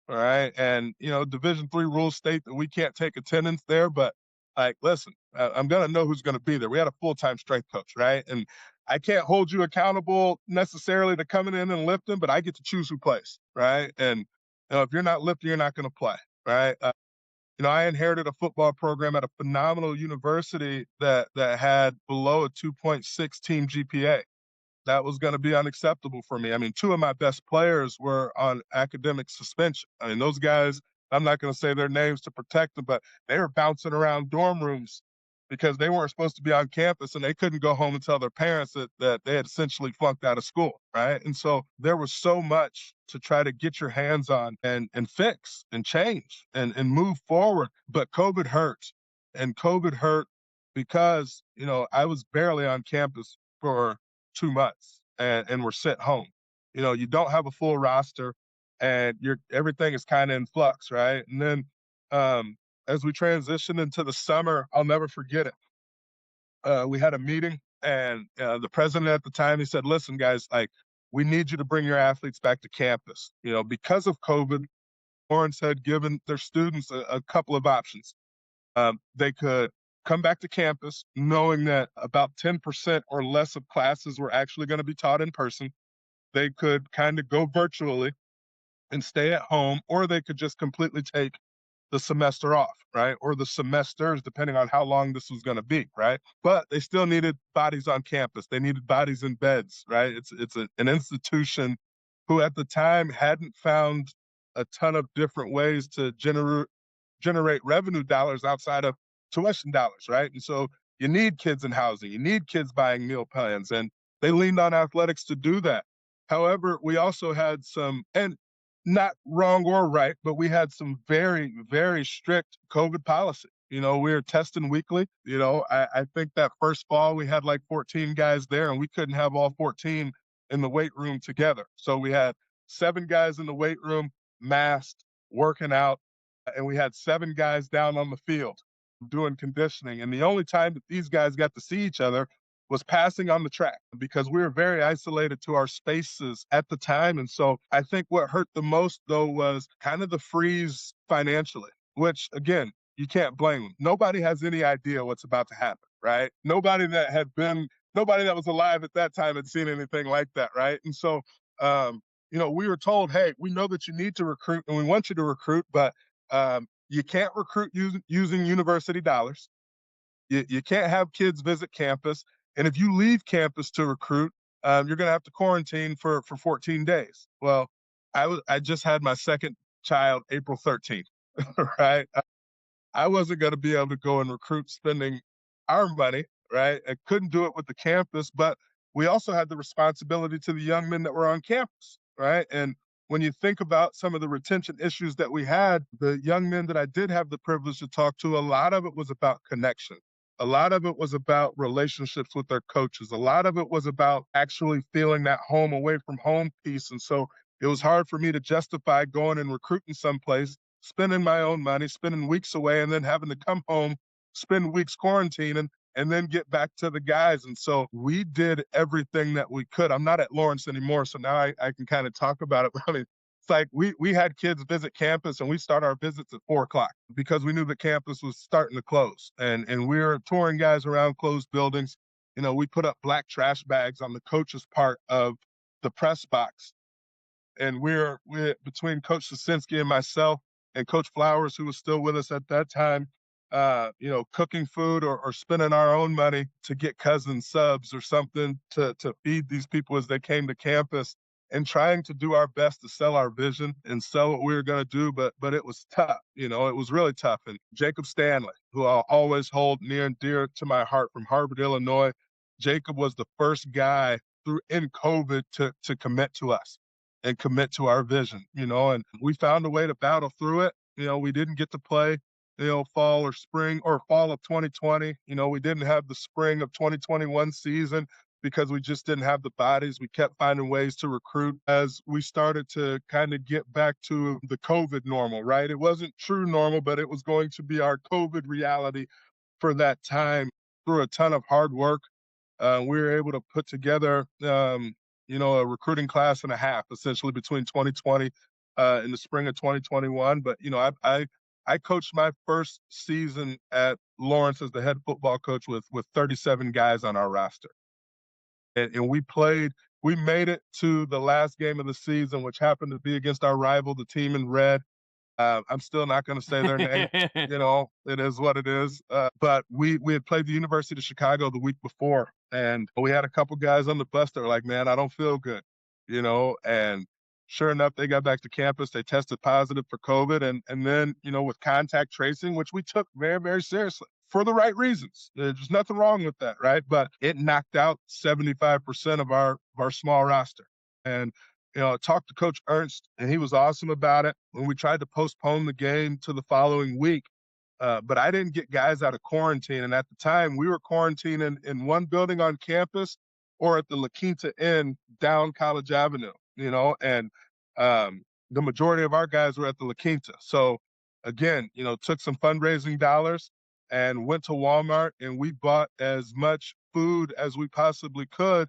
All right. And, Division III rules state that we can't take attendance there. But, like, listen, I'm going to know who's going to be there. We had a full-time strength coach, right? And I can't hold you accountable necessarily to coming in and lifting, but I get to choose who plays, right? And, if you're not lifting, you're not going to play, right? I inherited a football program at a phenomenal university that had below a 2.6 team GPA. That was going to be unacceptable for me. I mean, 2 of my best players were on academic suspension. I mean, those guys, I'm not going to say their names to protect them, but they were bouncing around dorm rooms because they weren't supposed to be on campus, and they couldn't go home and tell their parents that they had essentially flunked out of school, right? And so there was so much to try to get your hands on and fix and change and move forward. But COVID hurt, and COVID hurt because, I was barely on campus for 2 months, and we're sent home. You don't have a full roster, and everything is kind of in flux, right? And then as we transitioned into the summer, I'll never forget it. We had a meeting, and the president at the time, he said, "Listen, guys, like, we need you to bring your athletes back to campus." Because of COVID, Lawrence had given their students a couple of options. They could come back to campus knowing that about 10% or less of classes were actually going to be taught in person. They could kind of go virtually and stay at home, or they could just completely take the semester off, right? Or the semesters, depending on how long this was going to be, right? But they still needed bodies on campus. They needed bodies in beds, right? An institution who at the time hadn't found a ton of different ways to generate revenue dollars outside of tuition dollars, right? And so you need kids in housing, you need kids buying meal plans, and they leaned on athletics to do that. However, we also had some, and not wrong or right, but we had some very, very strict COVID policy. We were testing weekly. I think that first fall we had like 14 guys there, and we couldn't have all 14 in the weight room together. So we had 7 guys in the weight room, masked, working out, and we had 7 guys down on the field doing conditioning. And the only time that these guys got to see each other was passing on the track because we were very isolated to our spaces at the time. And so I think what hurt the most, though, was kind of the freeze financially, which, again, you can't blame them. Nobody has any idea what's about to happen, right? Nobody that was alive at that time had seen anything like that, right? And so, we were told, hey, we know that you need to recruit and we want you to recruit, but you can't recruit using university dollars. You can't have kids visit campus. And if you leave campus to recruit, you're going to have to quarantine for 14 days. Well, I just had my second child April 13th, right? I wasn't going to be able to go and recruit spending our money, right? I couldn't do it with the campus, but we also had the responsibility to the young men that were on campus, right? And when you think about some of the retention issues that we had, the young men that I did have the privilege to talk to, a lot of it was about connection. A lot of it was about relationships with their coaches. A lot of it was about actually feeling that home away from home piece. And so it was hard for me to justify going and recruiting someplace spending my own money, spending weeks away, and then having to come home, spend weeks quarantining, and then get back to the guys. And so we did everything that we could. I'm not at Lawrence anymore, so now I can kind of talk about it. I mean, it's like we had kids visit campus and we start our visits at 4 o'clock because we knew the campus was starting to close. And we were touring guys around closed buildings. We put up black trash bags on the coach's part of the press box. And we're between Coach Sosinski and myself and Coach Flowers, who was still with us at that time, cooking food or spending our own money to get cousin subs or something to feed these people as they came to campus, and trying to do our best to sell our vision and sell what we were going to do. But it was tough. It was really tough. And Jacob Stanley, who I'll always hold near and dear to my heart, from Harvard, Illinois, Jacob was the first guy in COVID to commit to us and commit to our vision, and we found a way to battle through it. We didn't get to play, fall or spring or fall of 2020. We didn't have the spring of 2021 season because we just didn't have the bodies. We kept finding ways to recruit as we started to kind of get back to the COVID normal, right? It wasn't true normal, but it was going to be our COVID reality for that time. Through a ton of hard work, we were able to put together, a recruiting class and a half, essentially between 2020 and the spring of 2021. But I coached my first season at Lawrence as the head football coach with 37 guys on our roster, and we made it to the last game of the season, which happened to be against our rival, the team in red. I'm still not going to say their name. It is what it is. But we had played the University of Chicago the week before, and we had a couple guys on the bus that were like, "Man, I don't feel good," And sure enough, they got back to campus. They tested positive for COVID, and then with contact tracing, which we took very, very seriously for the right reasons. There's nothing wrong with that, right? But it knocked out 75% of our small roster, and I talked to Coach Ernst, and he was awesome about it when we tried to postpone the game to the following week. But I didn't get guys out of quarantine. And at the time, we were quarantining in one building on campus or at the La Quinta Inn down College Avenue, and the majority of our guys were at the La Quinta. So again, took some fundraising dollars and went to Walmart, and we bought as much food as we possibly could,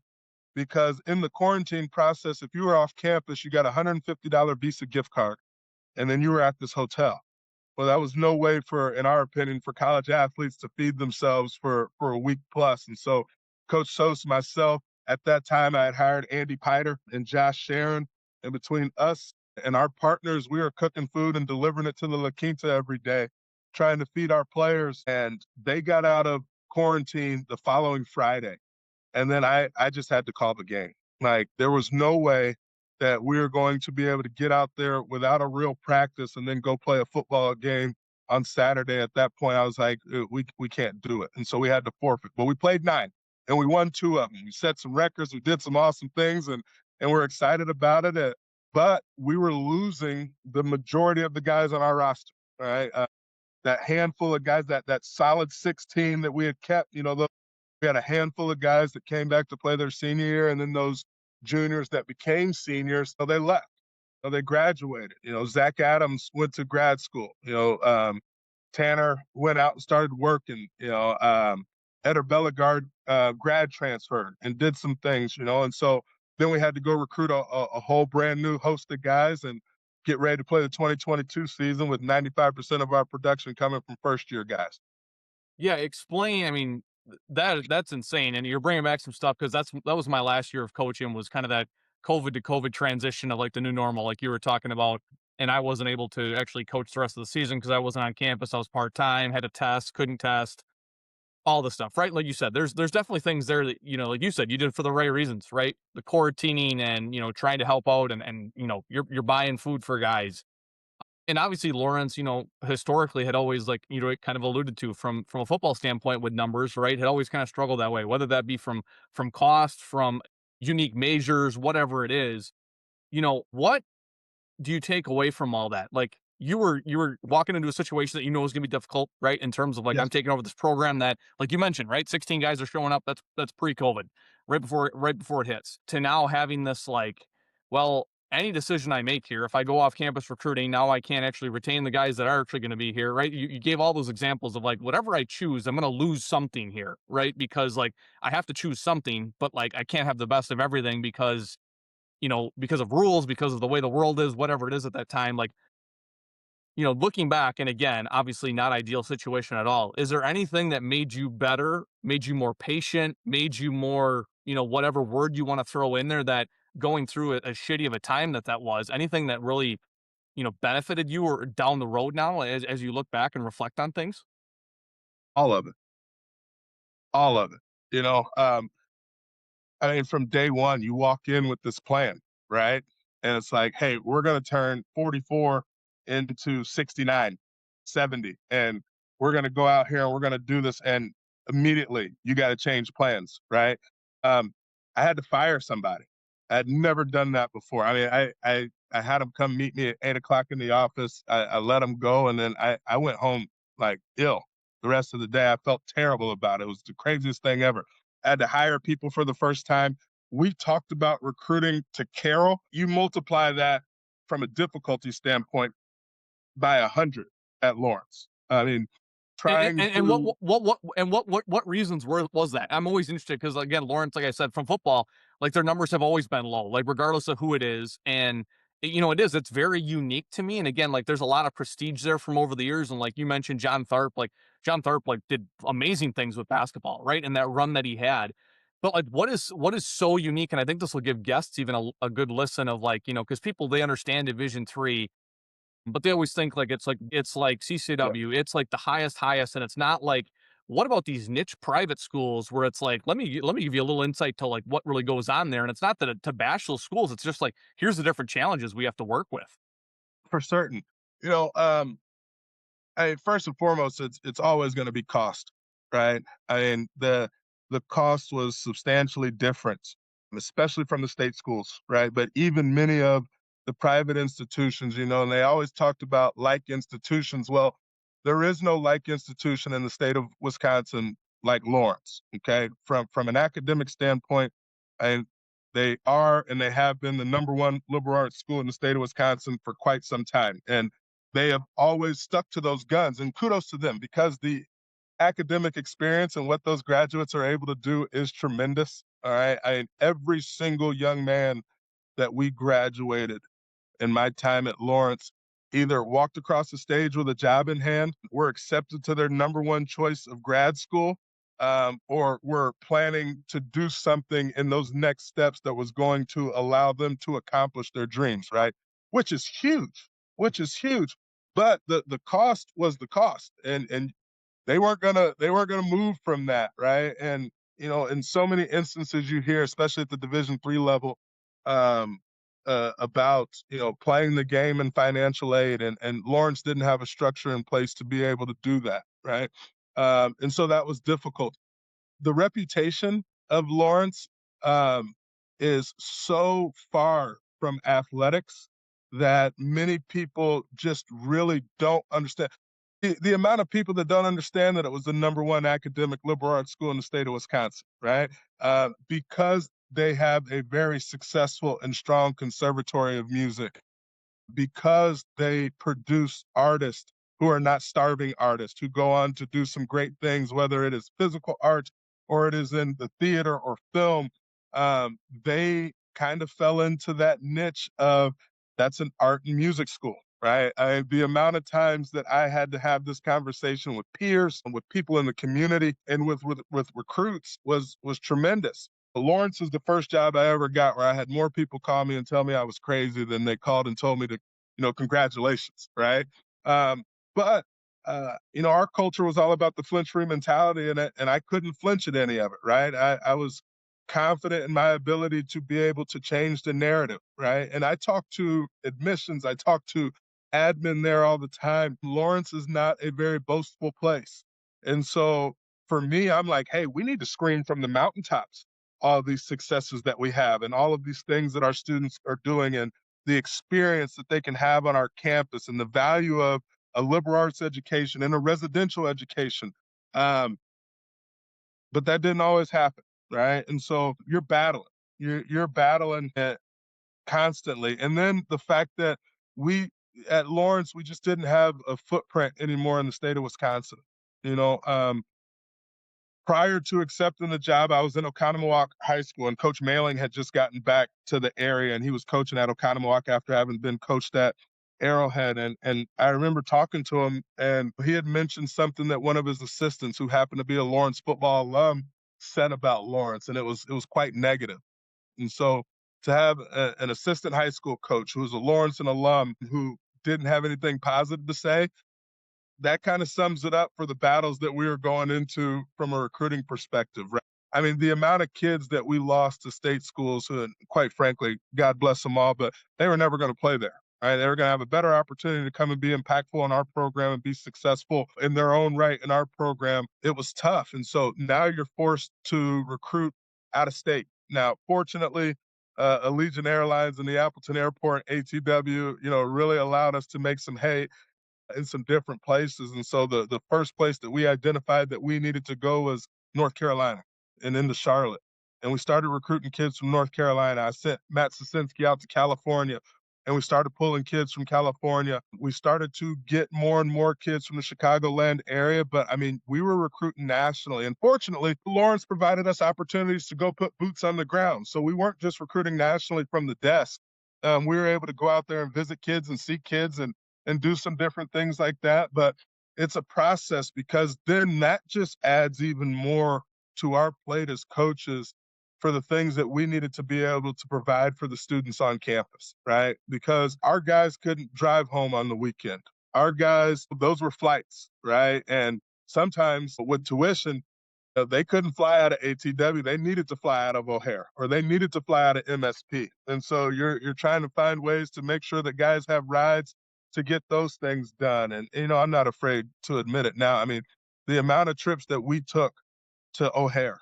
because in the quarantine process, if you were off campus, you got a $150 Visa gift card, and then you were at this hotel. Well, that was no way in our opinion, for college athletes to feed themselves for a week plus. And so Coach Sos, myself, at that time, I had hired Andy Piter and Josh Sharon, and between us and our partners, we were cooking food and delivering it to the La Quinta every day, trying to feed our players. And they got out of quarantine the following Friday. And then I just had to call the game. Like, there was no way that we were going to be able to get out there without a real practice and then go play a football game on Saturday. At that point, I was like, we can't do it. And so we had to forfeit. But we played 9, and we won 2 of them. We set some records. We did some awesome things, and we're excited about it. But we were losing the majority of the guys on our roster, right? That handful of guys, that solid 16 that we had kept, we had a handful of guys that came back to play their senior year, and then those juniors that became seniors, so they left. So they graduated. Zach Adams went to grad school. Tanner went out and started working. Eder Bellegarde grad transferred and did some things, and so then we had to go recruit a whole brand new host of guys and get ready to play the 2022 season with 95% of our production coming from first-year guys. Yeah, explain. I mean, that's insane, and you're bringing back some stuff, because that was my last year of coaching, was kind of that COVID to COVID transition of like the new normal, like you were talking about. And I wasn't able to actually coach the rest of the season because I wasn't on campus. I was part time, had to test, couldn't test, all the stuff, right? Like you said, there's definitely things there that, like you said, you did it for the right reasons, right? The quarantining and trying to help out, and you're buying food for guys. And obviously Lawrence, historically had always, like, it kind of alluded to, from a football standpoint with numbers, right? Had always kind of struggled that way, whether that be from cost, from unique measures, whatever it is. What do you take away from all that? Like, you were walking into a situation that was going to be difficult, right? In terms of, like, Yes. I'm taking over this program that, like you mentioned, right? 16 guys are showing up. That's pre-COVID, right before it hits, to now having this, like, well, any decision I make here, if I go off campus recruiting, now I can't actually retain the guys that are actually going to be here, right? You gave all those examples of like whatever I choose, I'm going to lose something here, right? Because like I have to choose something, but like I can't have the best of everything because, because of rules, because of the way the world is, whatever it is at that time. Like, looking back, and again, obviously not ideal situation at all. Is there anything that made you better, made you more patient, made you more, whatever word you want to throw in there, that going through a shitty of a time that was, anything that really, benefited you or down the road now as you look back and reflect on things? All of it, all of it. You know, I mean, from day one, you walk in with this plan, right? And it's like, hey, we're going to turn 44 into 69, 70, and we're going to go out here and we're going to do this. And immediately, you got to change plans, right? I had to fire somebody. I had never done that before. I mean, I had them come meet me at 8 o'clock in the office. I let them go, and then I went home like ill the rest of the day. I felt terrible about it. It was the craziest thing ever. I had to hire people for the first time. We talked about recruiting to Carroll. You multiply that from a difficulty standpoint by 100 at Lawrence. I mean, And trying and to what reasons was that? I'm always interested because again, Lawrence, like I said, from football, like their numbers have always been low, like regardless of who it is. And it's very unique to me. And again, like there's a lot of prestige there from over the years. And like you mentioned, John Tharp like did amazing things with basketball, right? And that run that he had. But like what is so unique? And I think this will give guests even a good listen of like, because people they understand Division 3, but they always think like it's like yeah, CCW, it's like the highest, and it's not like, what about these niche private schools where it's like, let me give you a little insight to like what really goes on there, and it's not that to bash those schools, it's just like here's the different challenges we have to work with. for certain. You know, first and foremost, it's always going to be cost, right? I mean, the cost was substantially different, especially from the state schools, right? But even many of the private institutions, and they always talked about like institutions. Well, there is no like institution in the state of Wisconsin like Lawrence. Okay, from an academic standpoint, and they are and they have been the number one liberal arts school in the state of Wisconsin for quite some time, and they have always stuck to those guns, and kudos to them because the academic experience and what those graduates are able to do is tremendous. All right. Every single young man that we graduated in my time at Lawrence either walked across the stage with a job in hand, were accepted to their number one choice of grad school, or were planning to do something in those next steps that was going to allow them to accomplish their dreams, right? Which is huge, which is huge. But the cost was the cost, and they weren't gonna move from that, right? And in so many instances you hear, especially at the Division 3 level, um, about playing the game in financial aid, and Lawrence didn't have a structure in place to be able to do that, right? And so that was difficult. The reputation of Lawrence um, is so far from athletics that many people just really don't understand. The amount of people that don't understand that it was the number one academic liberal arts school in the state of Wisconsin, right? Because they have a very successful and strong conservatory of music, because they produce artists who are not starving artists, who go on to do some great things, whether it is physical art or it is in the theater or film. They kind of fell into that niche of that's an art and music school, right? The amount of times that I had to have this conversation with peers and with people in the community and with recruits was tremendous. Lawrence is the first job I ever got where I had more people call me and tell me I was crazy than they called and told me to, congratulations, right? But our culture was all about the flinch-free mentality, and I couldn't flinch at any of it, right? I was confident in my ability to be able to change the narrative, right? And I talk to admissions, I talk to admin there all the time. Lawrence is not a very boastful place. And so for me, I'm like, hey, we need to scream from the mountaintops all these successes that we have and all of these things that our students are doing and the experience that they can have on our campus and the value of a liberal arts education and a residential education. Um, but that didn't always happen, right? And so you're battling. You're battling constantly. And then the fact that we at Lawrence, we just didn't have a footprint anymore in the state of Wisconsin. You know, prior to accepting the job, I was in Oconomowoc High School, and Coach Mailing had just gotten back to the area, and he was coaching at Oconomowoc after having been coached at Arrowhead. And I remember talking to him, and he had mentioned something that one of his assistants, who happened to be a Lawrence football alum, said about Lawrence, and it was quite negative. And so to have an assistant high school coach who was a Lawrence alum who didn't have anything positive to say, that kind of sums it up for the battles that we were going into from a recruiting perspective, right? I mean, the amount of kids that we lost to state schools, who, quite frankly, God bless them all, but they were never going to play there. Right? They were going to have a better opportunity to come and be impactful in our program and be successful in their own right in our program. It was tough. And so now you're forced to recruit out of state. Now, fortunately, Allegiant Airlines and the Appleton Airport, ATW, really allowed us to make some hay in some different places. And so the first place that we identified that we needed to go was North Carolina and into Charlotte. And we started recruiting kids from North Carolina. I sent Matt Sosinski out to California, and we started pulling kids from California. We started to get more and more kids from the Chicagoland area, but I mean, we were recruiting nationally. And fortunately, Lawrence provided us opportunities to go put boots on the ground. So we weren't just recruiting nationally from the desk. We were able to go out there and visit kids and see kids and do some different things like that. But it's a process, because then that just adds even more to our plate as coaches for the things that we needed to be able to provide for the students on campus, right? Because our guys couldn't drive home on the weekend. Our guys, those were flights, right? And sometimes with tuition, they couldn't fly out of ATW. They needed to fly out of O'Hare, or they needed to fly out of MSP. And so you're trying to find ways to make sure that guys have rides to get those things done. And I'm not afraid to admit it now. I mean, the amount of trips that we took to O'Hare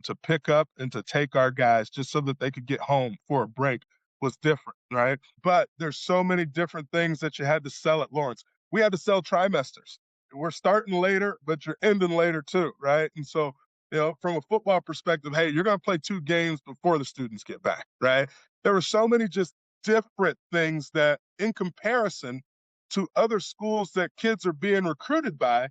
to pick up and to take our guys just so that they could get home for a break was different, right? But there's so many different things that you had to sell at Lawrence. We had to sell trimesters. We're starting later, but you're ending later too, right? And so, from a football perspective, hey, you're going to play 2 games before the students get back, right? There were so many just different things that, in comparison to other schools that kids are being recruited by,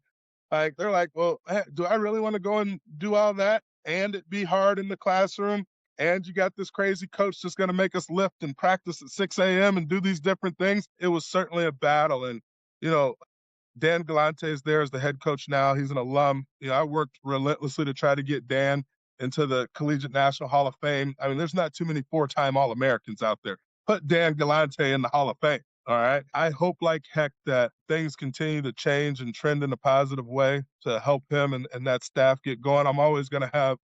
like, they're like, well, hey, do I really want to go and do all that and it be hard in the classroom? And you got this crazy coach that's going to make us lift and practice at 6 a.m. and do these different things. It was certainly a battle. And, you know, Dan Galante is there as the head coach now. He's an alum. I worked relentlessly to try to get Dan into the Collegiate National Hall of Fame. I mean, there's not too many 4-time All-Americans out there. Put Dan Galante in the Hall of Fame. All right. I hope like heck that things continue to change and trend in a positive way to help him and that staff get going. I'm always going to have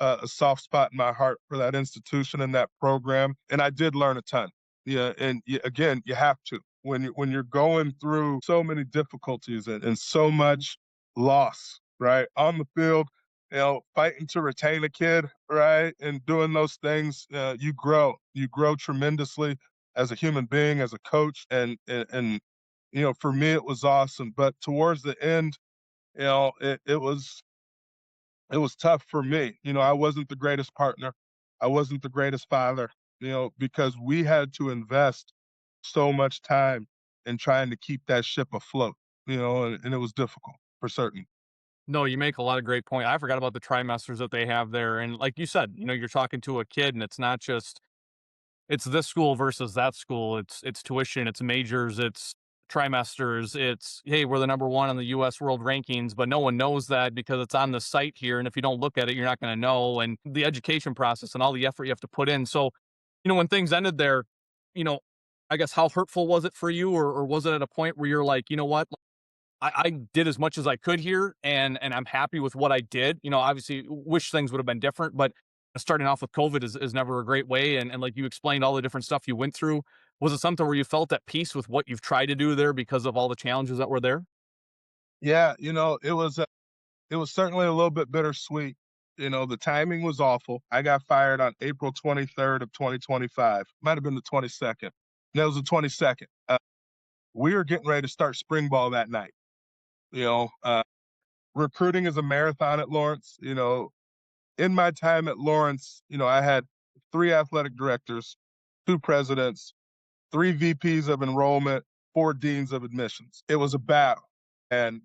a soft spot in my heart for that institution and that program. And I did learn a ton. Yeah, and again, you have to when you're going through so many difficulties and so much loss, right, on the field. Fighting to retain a kid, right, and doing those things, you grow tremendously as a human being, as a coach, and for me, it was awesome. But towards the end, it was tough for me. I wasn't the greatest partner. I wasn't the greatest father, because we had to invest so much time in trying to keep that ship afloat, and it was difficult for certain. No, you make a lot of great point. I forgot about the trimesters that they have there. And like you said, you're talking to a kid and it's not just it's this school versus that school. It's tuition, it's majors, it's trimesters, it's hey, we're the number one on the US world rankings, but no one knows that because it's on the site here. And if you don't look at it, you're not going to know. And the education process and all the effort you have to put in. So, when things ended there, you know, I guess how hurtful was it for you? Or was it at a point where you're like, you know what? I did as much as I could here, and I'm happy with what I did. Obviously, wish things would have been different, but starting off with COVID is never a great way. And like you explained, all the different stuff you went through. Was it something where you felt at peace with what you've tried to do there because of all the challenges that were there? Yeah, it was certainly a little bit bittersweet. The timing was awful. I got fired on April 23rd of 2025. Might have been the 22nd. No, it was the 22nd. We were getting ready to start spring ball that night. You know, uh, Recruiting is a marathon at Lawrence. In my time at Lawrence, I had 3 athletic directors. 2 presidents, 3 VPs of enrollment, 4 deans of admissions. It was a battle. And,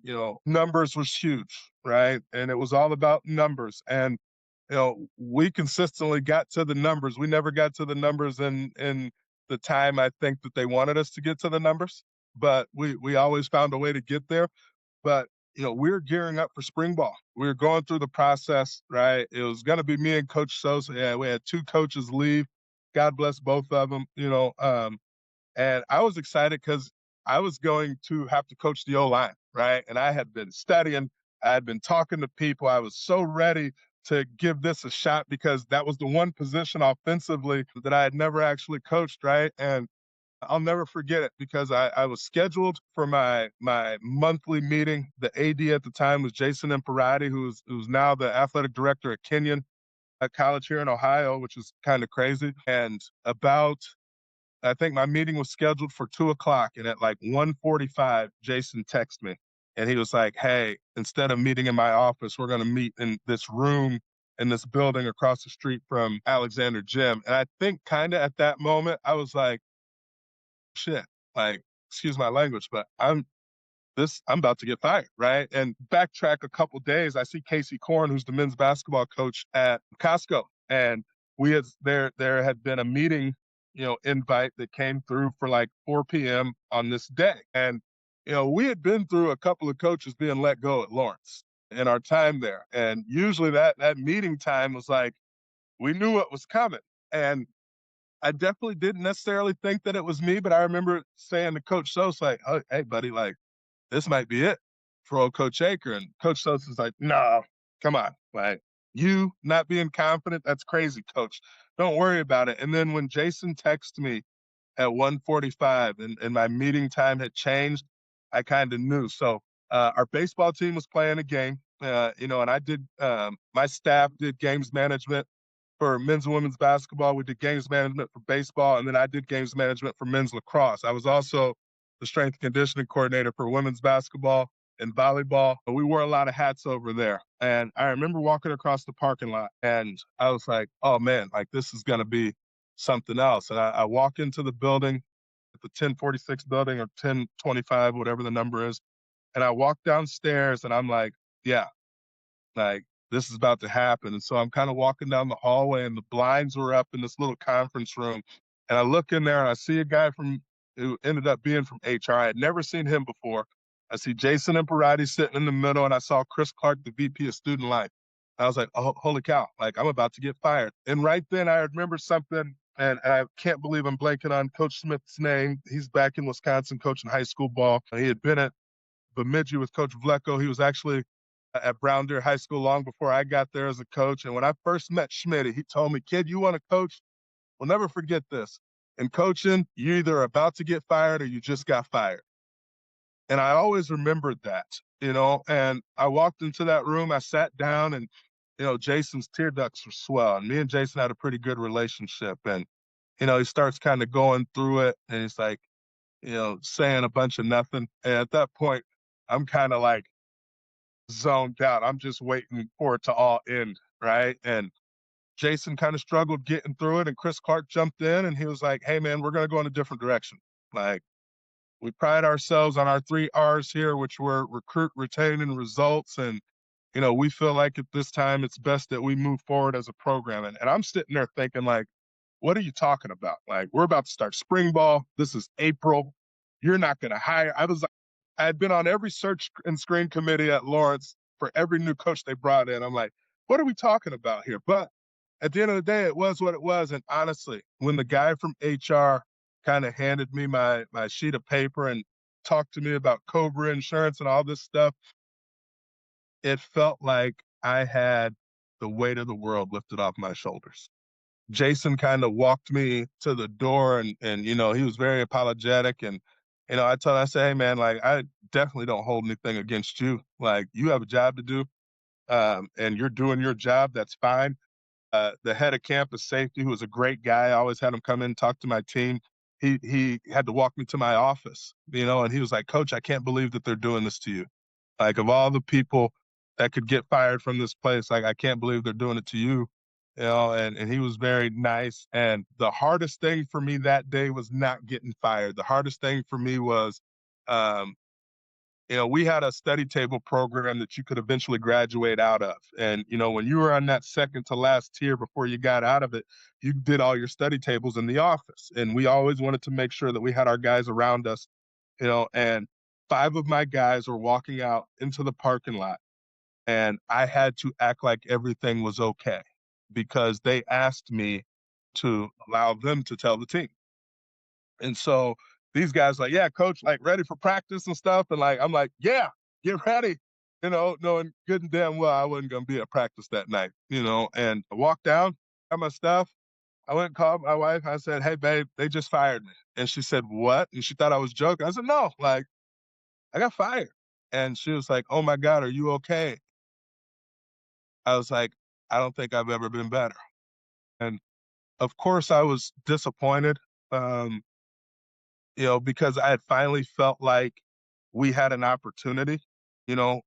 numbers was huge, right? And it was all about numbers. And, we consistently got to the numbers. We never got to the numbers in the time I think that they wanted us to get to the numbers, but we always found a way to get there. But, we were gearing up for spring ball. We were going through the process, right? It was going to be me and Coach Sosa. Yeah, we had 2 coaches leave. God bless both of them, and I was excited because I was going to have to coach the O-line, right? And I had been studying, I had been talking to people. I was so ready to give this a shot because that was the one position offensively that I had never actually coached, right? And I'll never forget it because I was scheduled for my monthly meeting. The AD at the time was Jason Imparati, who's now the athletic director at Kenyon, a college here in Ohio, which is kind of crazy. And I think my meeting was scheduled for 2:00, and at like 1:45, Jason texted me, and he was like, "Hey, instead of meeting in my office, we're going to meet in this room in this building across the street from Alexander Gym." And I think kind of at that moment, I was like, "Shit, like, excuse my language, but I'm about to get fired," right? And backtrack a couple days, I see Casey Korn, who's the men's basketball coach at Costco, and there had been a meeting, invite that came through for like 4 p.m. on this day, and we had been through a couple of coaches being let go at Lawrence in our time there, and usually that meeting time was like we knew what was coming, and I definitely didn't necessarily think that it was me, but I remember saying to Coach Sos like, "Oh, hey, buddy, like." This might be it for old Coach Aker. And Coach Sosa's like, no, come on. Like, you not being confident, that's crazy, coach. Don't worry about it. And then when Jason texted me at 1:45 and my meeting time had changed, I kind of knew. So our baseball team was playing a game, and I did, my staff did games management for men's and women's basketball. We did games management for baseball, and then I did games management for men's lacrosse. I was also the strength and conditioning coordinator for women's basketball and volleyball. We wore a lot of hats over there. And I remember walking across the parking lot, and I was like, oh man, like this is going to be something else. And I walk into the building, at the 1046 building or 1025, whatever the number is. And I walk downstairs and I'm like, yeah, like this is about to happen. And so I'm kind of walking down the hallway and the blinds were up in this little conference room. And I look in there and I see a guy who ended up being from HR. I had never seen him before. I see Jason Imparati sitting in the middle, and I saw Chris Clark, the VP of Student Life. I was like, oh, holy cow, like I'm about to get fired. And right then I remember something, and I can't believe I'm blanking on Coach Smith's name. He's back in Wisconsin coaching high school ball. He had been at Bemidji with Coach Vlecko. He was actually at Brown Deer High School long before I got there as a coach. And when I first met Schmidt, he told me, kid, you want to coach? We'll never forget this. In coaching, you're either about to get fired or you just got fired. And I always remembered that, and I walked into that room, I sat down, and, Jason's tear ducts were swelling. Me and Jason had a pretty good relationship. And, he starts kind of going through it, and he's like, saying a bunch of nothing. And at that point, I'm kind of like zoned out. I'm just waiting for it to all end, right? And Jason kind of struggled getting through it, and Chris Clark jumped in, and he was like, hey, man, we're going to go in a different direction. Like, we pride ourselves on our 3 R's here, which were recruit, retain, and results. And, we feel like at this time it's best that we move forward as a program. And I'm sitting there thinking, like, what are you talking about? Like, we're about to start spring ball. This is April. You're not going to hire. I had been on every search and screen committee at Lawrence for every new coach they brought in. I'm like, what are we talking about here? But at the end of the day, it was what it was. And honestly, when the guy from HR kind of handed me my sheet of paper and talked to me about Cobra insurance and all this stuff, it felt like I had the weight of the world lifted off my shoulders. Jason kind of walked me to the door and he was very apologetic. And, I said, hey man, like I definitely don't hold anything against you. Like you have a job to do, and you're doing your job. That's fine. The head of campus safety, who was a great guy, I always had him come in and talk to my team. He had to walk me to my office, and he was like, Coach, I can't believe that they're doing this to you. Like of all the people that could get fired from this place, like I can't believe they're doing it to you. and he was very nice. And the hardest thing for me that day was not getting fired. The hardest thing for me was, um, we had a study table program that you could eventually graduate out of. And, when you were on that second to last tier before you got out of it, you did all your study tables in the office. And we always wanted to make sure that we had our guys around us, and five of my guys were walking out into the parking lot, and I had to act like everything was okay because they asked me to allow them to tell the team. And so these guys like, yeah, coach, like ready for practice and stuff. And like, I'm like, yeah, get ready, knowing good and damn well I wasn't going to be at practice that night, and I walked down, got my stuff. I went and called my wife. I said, hey, babe, they just fired me. And she said, what? And she thought I was joking. I said, no, like, I got fired. And she was like, oh my God, are you okay? I was like, I don't think I've ever been better. And of course, I was disappointed. Um, because I had finally felt like we had an opportunity. You know,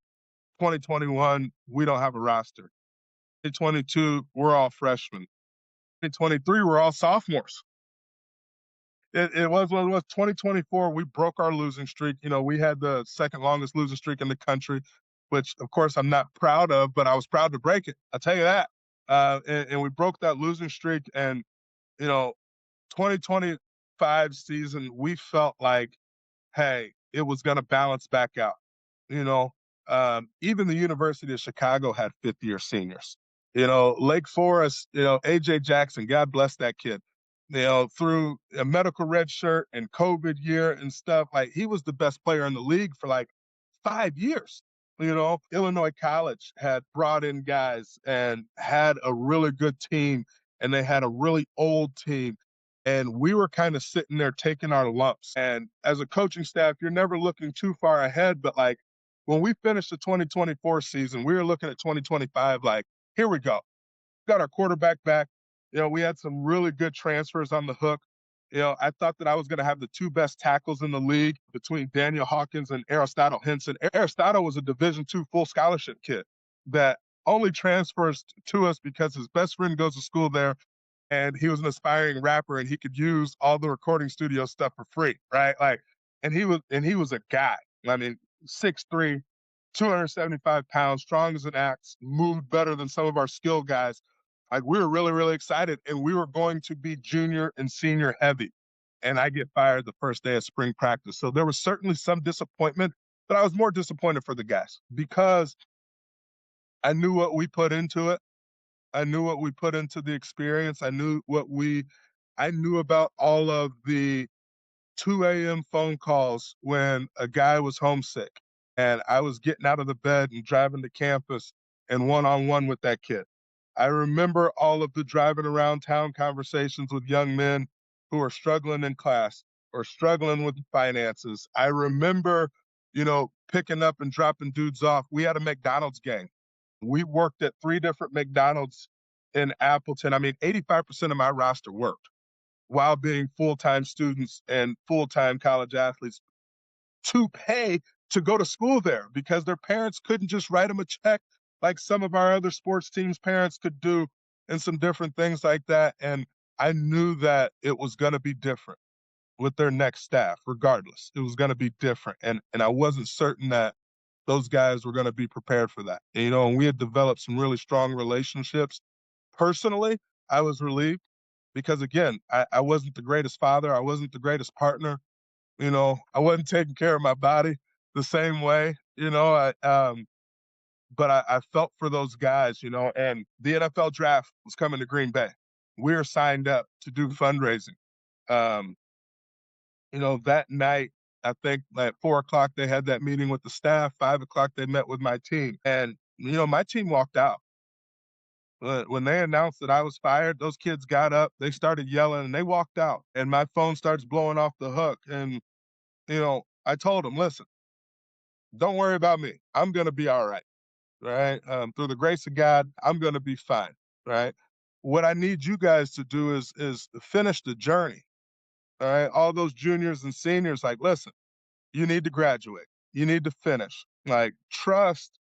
2021, we don't have a roster. 2022, we're all freshmen. 2023, we're all sophomores. It was what it was. 2024, we broke our losing streak. We had the second longest losing streak in the country, which of course I'm not proud of, but I was proud to break it. I'll tell you that. And we broke that losing streak. And, you know, 2025 season, we felt like, hey, it was going to balance back out. You know, even the University of Chicago had fifth-year seniors. Lake Forest, AJ Jackson, God bless that kid. Through a medical red shirt and COVID year and stuff, like he was the best player in the league for like 5 years. Illinois College had brought in guys and had a really good team, and they had a really old team. And we were kind of sitting there taking our lumps. And as a coaching staff, you're never looking too far ahead. But like when we finished the 2024 season, we were looking at 2025 like, here we go. Got our quarterback back. We had some really good transfers on the hook. I thought that I was going to have the two best tackles in the league between Daniel Hawkins and Aristotle Henson. Aristotle was a Division II full scholarship kid that only transfers to us because his best friend goes to school there, and he was an aspiring rapper, and he could use all the recording studio stuff for free, right? Like, and he was a guy. I mean, 6'3", 275 pounds, strong as an axe, moved better than some of our skill guys. Like, we were really, really excited, and we were going to be junior and senior heavy. And I get fired the first day of spring practice. So there was certainly some disappointment, but I was more disappointed for the guys because I knew what we put into it. I knew what we put into the experience. I knew about all of the 2 a.m. phone calls when a guy was homesick and I was getting out of the bed and driving to campus and one-on-one with that kid. I remember all of the driving around town conversations with young men who are struggling in class or struggling with finances. I remember, picking up and dropping dudes off. We had a McDonald's gang. We worked at 3 different McDonald's in Appleton. I mean, 85% of my roster worked while being full-time students and full-time college athletes to pay to go to school there because their parents couldn't just write them a check like some of our other sports teams' parents could do and some different things like that. And I knew that it was going to be different with their next staff, regardless. It was going to be different. And I wasn't certain that those guys were going to be prepared for that. And we had developed some really strong relationships. Personally, I was relieved because, again, I wasn't the greatest father. I wasn't the greatest partner. I wasn't taking care of my body the same way, but I felt for those guys, and the NFL draft was coming to Green Bay. We were signed up to do fundraising. Um, that night, I think at 4 o'clock, they had that meeting with the staff. 5 o'clock, they met with my team. And, my team walked out. When they announced that I was fired, those kids got up, they started yelling, and they walked out. And my phone starts blowing off the hook. And, I told them, listen, don't worry about me. I'm going to be all right. Right. Through the grace of God, I'm going to be fine. Right. What I need you guys to do is finish the journey. All right. All those juniors and seniors, like, listen, you need to graduate. You need to finish. Like, trust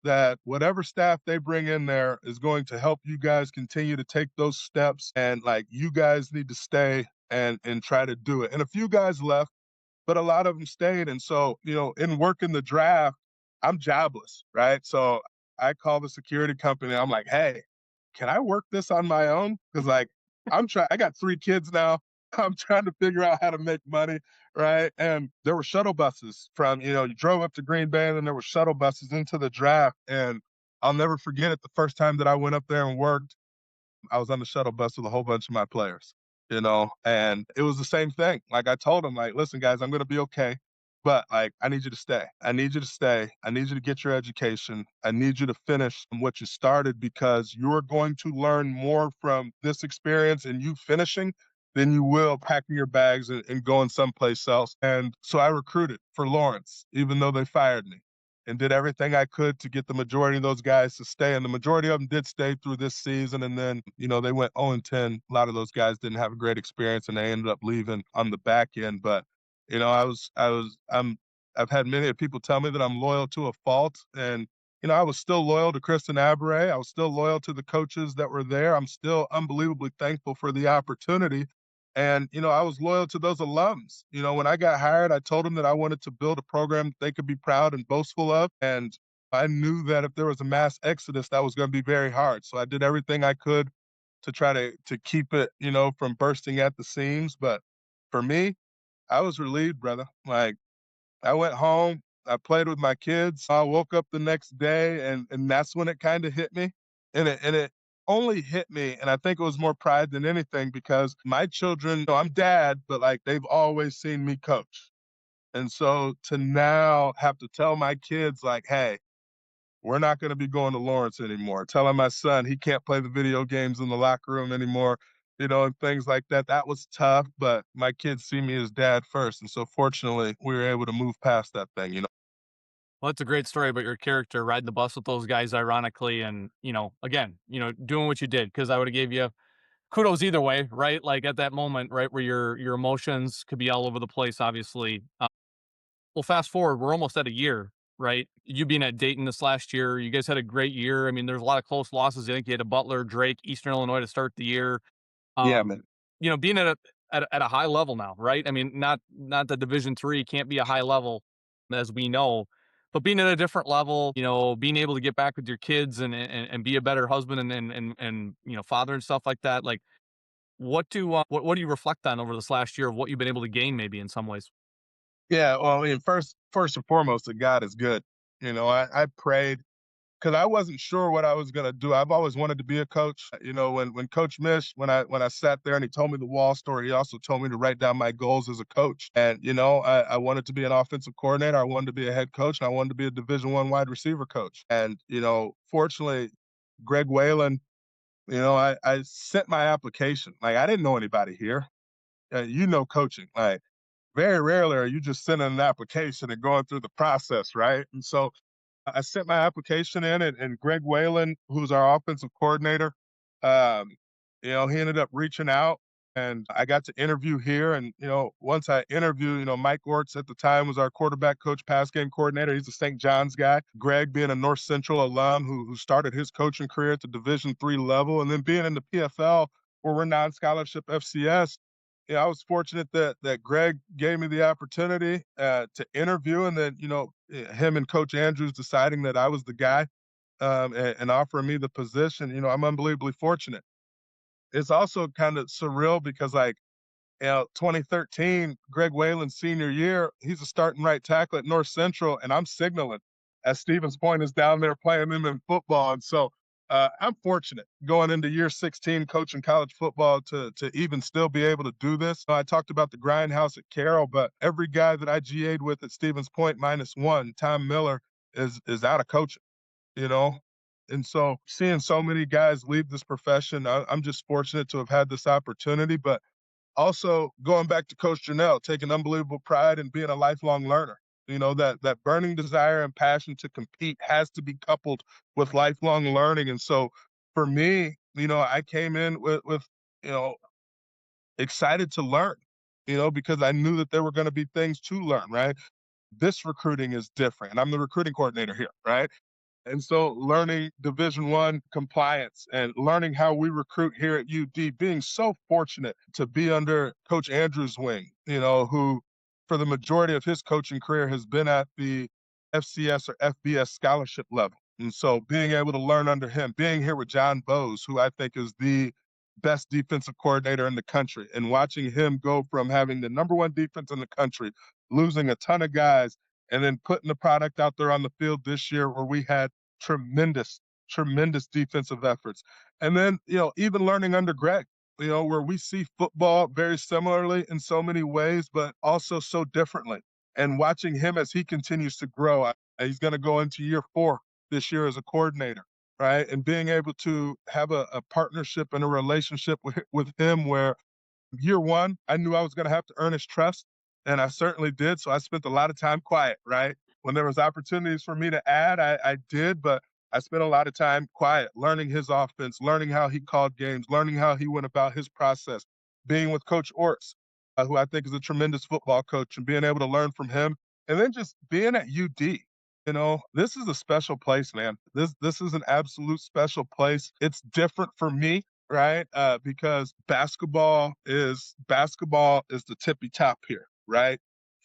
that whatever staff they bring in there is going to help you guys continue to take those steps, and like you guys need to stay and try to do it. And a few guys left, but a lot of them stayed. And so, in working the draft, I'm jobless, right? So I call the security company. I'm like, hey, can I work this on my own? Because like I got 3 kids now. I'm trying to figure out how to make money, right? And there were shuttle buses from, you drove up to Green Bay and then there were shuttle buses into the draft. And I'll never forget it. The first time that I went up there and worked, I was on the shuttle bus with a whole bunch of my players, and it was the same thing. Like I told them, like, listen, guys, I'm gonna be okay, but like I need you to stay. I need you to stay. I need you to get your education. I need you to finish what you started because you're going to learn more from this experience and you finishing than you will packing your bags and going someplace else. And so I recruited for Lawrence, even though they fired me, and did everything I could to get the majority of those guys to stay. And the majority of them did stay through this season. And then, they went 0-10. A lot of those guys didn't have a great experience and they ended up leaving on the back end. But, I've had many people tell me that I'm loyal to a fault. And, I was still loyal to Kristen Abere. I was still loyal to the coaches that were there. I'm still unbelievably thankful for the opportunity. And, I was loyal to those alums. When I got hired, I told them that I wanted to build a program they could be proud and boastful of. And I knew that if there was a mass exodus, that was going to be very hard. So I did everything I could to try to keep it, from bursting at the seams. But for me, I was relieved, brother. Like I went home, I played with my kids. I woke up the next day and that's when it kind of hit me. And it only hit me, and I think it was more pride than anything because my children, I'm dad, but like they've always seen me coach. And so to now have to tell my kids like, hey, we're not going to be going to Lawrence anymore. Telling my son he can't play the video games in the locker room anymore, and things like that. That was tough, but my kids see me as dad first. And so fortunately, we were able to move past that thing. Well, that's a great story about your character riding the bus with those guys, ironically, and again, doing what you did because I would have gave you kudos either way, right? Like at that moment, right, where your emotions could be all over the place, obviously. Well, fast forward, we're almost at a year, right? You being at Dayton this last year, you guys had a great year. I mean, there's a lot of close losses. I think you had a Butler, Drake, Eastern Illinois to start the year. Yeah, Um, man. being at a high level now, right? I mean, not that Division III can't be a high level as we know, but being at a different level, being able to get back with your kids and be a better husband and father and stuff like that. Like, what do you reflect on over this last year of what you've been able to gain, maybe in some ways? Yeah, well, I mean, first and foremost, that God is good. I prayed because I wasn't sure what I was gonna do. I've always wanted to be a coach. When Coach Mish, when I sat there and he told me the wall story, he also told me to write down my goals as a coach. And I wanted to be an offensive coordinator. I wanted to be a head coach, and I wanted to be a Division I wide receiver coach. And fortunately, Greg Whalen, I sent my application. Like I didn't know anybody here. Coaching. Like very rarely are you just sending an application and going through the process, right? And so I sent my application in, and Greg Whalen, who's our offensive coordinator, um, he ended up reaching out, and I got to interview here. And once I interviewed, Mike Orts at the time was our quarterback coach, pass game coordinator. He's a St. John's guy. Greg, being a North Central alum who started his coaching career at the Division III level, and then being in the PFL, where we're non-scholarship FCS. I was fortunate that Greg gave me the opportunity to interview, and then him and Coach Andrews deciding that I was the guy, and offering me the position. I'm unbelievably fortunate. It's also kind of surreal because, like, 2013, Greg Whalen's senior year, he's a starting right tackle at North Central, and I'm signaling as Stevens Point is down there playing them in football. And so I'm fortunate going into year 16 coaching college football to even still be able to do this. I talked about the grindhouse at Carroll, but every guy that I GA'd with at Stevens Point minus one, Tom Miller, is out of coaching, you know? And so seeing so many guys leave this profession, I'm just fortunate to have had this opportunity. But also, going back to Coach Janelle, taking unbelievable pride in being a lifelong learner. That burning desire and passion to compete has to be coupled with lifelong learning. And so for me, I came in with you know, excited to learn, because I knew that there were going to be things to learn, right? This recruiting is different. And I'm the recruiting coordinator here, right? And so learning Division I compliance and learning how we recruit here at UD, being so fortunate to be under Coach Andrew's wing, who for the majority of his coaching career has been at the FCS or FBS scholarship level. And so being able to learn under him, being here with John Bowes, who I think is the best defensive coordinator in the country, and watching him go from having the number one defense in the country, losing a ton of guys, and then putting the product out there on the field this year where we had tremendous, tremendous defensive efforts. And then, even learning under Greg, where we see football very similarly in so many ways, but also so differently. And watching him as he continues to grow, he's going to go into year 4 this year as a coordinator, right? And being able to have a partnership and a relationship with him where year 1, I knew I was gonna have to earn his trust, and I certainly did, so I spent a lot of time quiet, right? When there was opportunities for me to add, I did, but I spent a lot of time quiet, learning his offense, learning how he called games, learning how he went about his process, being with Coach Orts, who I think is a tremendous football coach, and being able to learn from him, and then just being at UD. This is a special place, man. This is an absolute special place. It's different for me, right? Because basketball is the tippy top here, right?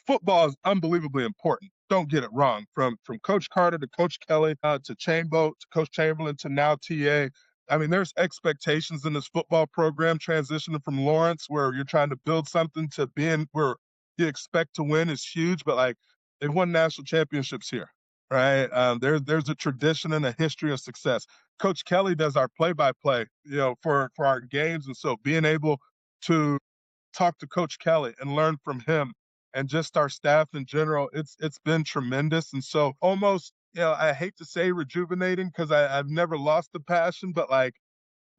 Football is unbelievably important. Don't get it wrong. From Coach Carter to Coach Kelly to Chambo to Coach Chamberlain to now TA. I mean, there's expectations in this football program transitioning from Lawrence, where you're trying to build something, to being where you expect to win is huge. But like, they've won national championships here, right? There's a tradition and a history of success. Coach Kelly does our play-by-play, for our games, and so being able to talk to Coach Kelly and learn from him and just our staff in general, it's been tremendous. And so almost, I hate to say rejuvenating because I've never lost the passion, but like,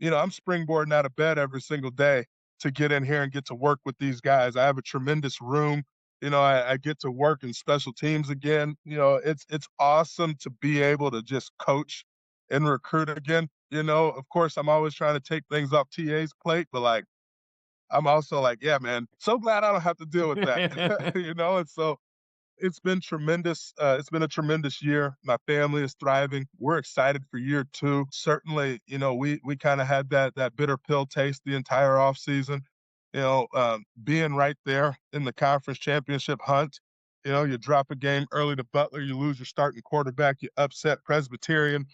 I'm springboarding out of bed every single day to get in here and get to work with these guys. I have a tremendous room. I get to work in special teams again. It's awesome to be able to just coach and recruit again. Of course, I'm always trying to take things off TA's plate, but like, I'm also like, yeah, man, so glad I don't have to deal with that. And so it's been tremendous. It's been a tremendous year. My family is thriving. We're excited for year 2. Certainly, we kind of had that bitter pill taste the entire offseason. Being right there in the conference championship hunt. You drop a game early to Butler, you lose your starting quarterback, you upset Presbyterian.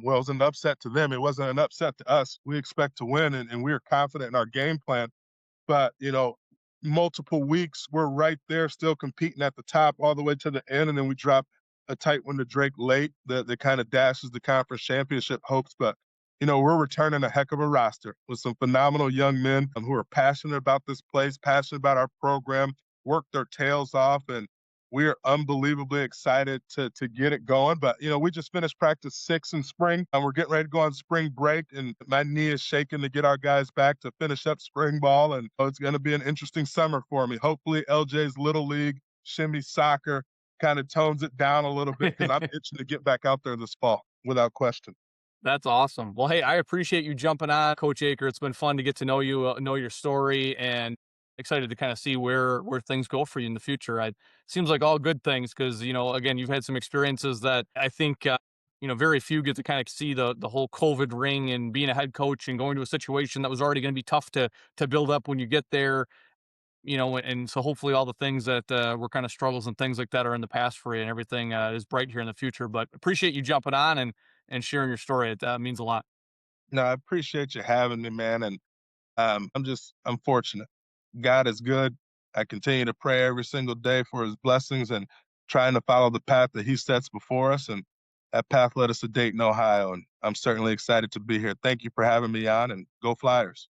Well, it was an upset to them. It wasn't an upset to us. We expect to win, and we are confident in our game plan. But, multiple weeks, we're right there still competing at the top all the way to the end, and then we drop a tight one to Drake late that kind of dashes the conference championship hopes. But, we're returning a heck of a roster with some phenomenal young men who are passionate about this place, passionate about our program, work their tails off, and we are unbelievably excited to get it going. But, we just finished practice 6 in spring, and we're getting ready to go on spring break, and my knee is shaking to get our guys back to finish up spring ball, and it's going to be an interesting summer for me. Hopefully, LJ's Little League, Shimmy Soccer kind of tones it down a little bit because I'm itching to get back out there this fall, without question. That's awesome. Well, hey, I appreciate you jumping on, Coach Aker. It's been fun to get to know you, know your story, and excited to kind of see where things go for you in the future. Seems like all good things because again, you've had some experiences that I think very few get to kind of see the whole COVID ring and being a head coach and going to a situation that was already going to be tough to build up when you get there. And so hopefully all the things that were kind of struggles and things like that are in the past for you, and everything is bright here in the future. But appreciate you jumping on and sharing your story. It means a lot. No, I appreciate you having me, man. And I'm fortunate. God is good. I continue to pray every single day for his blessings and trying to follow the path that he sets before us. And that path led us to Dayton, Ohio. And I'm certainly excited to be here. Thank you for having me on, and go Flyers.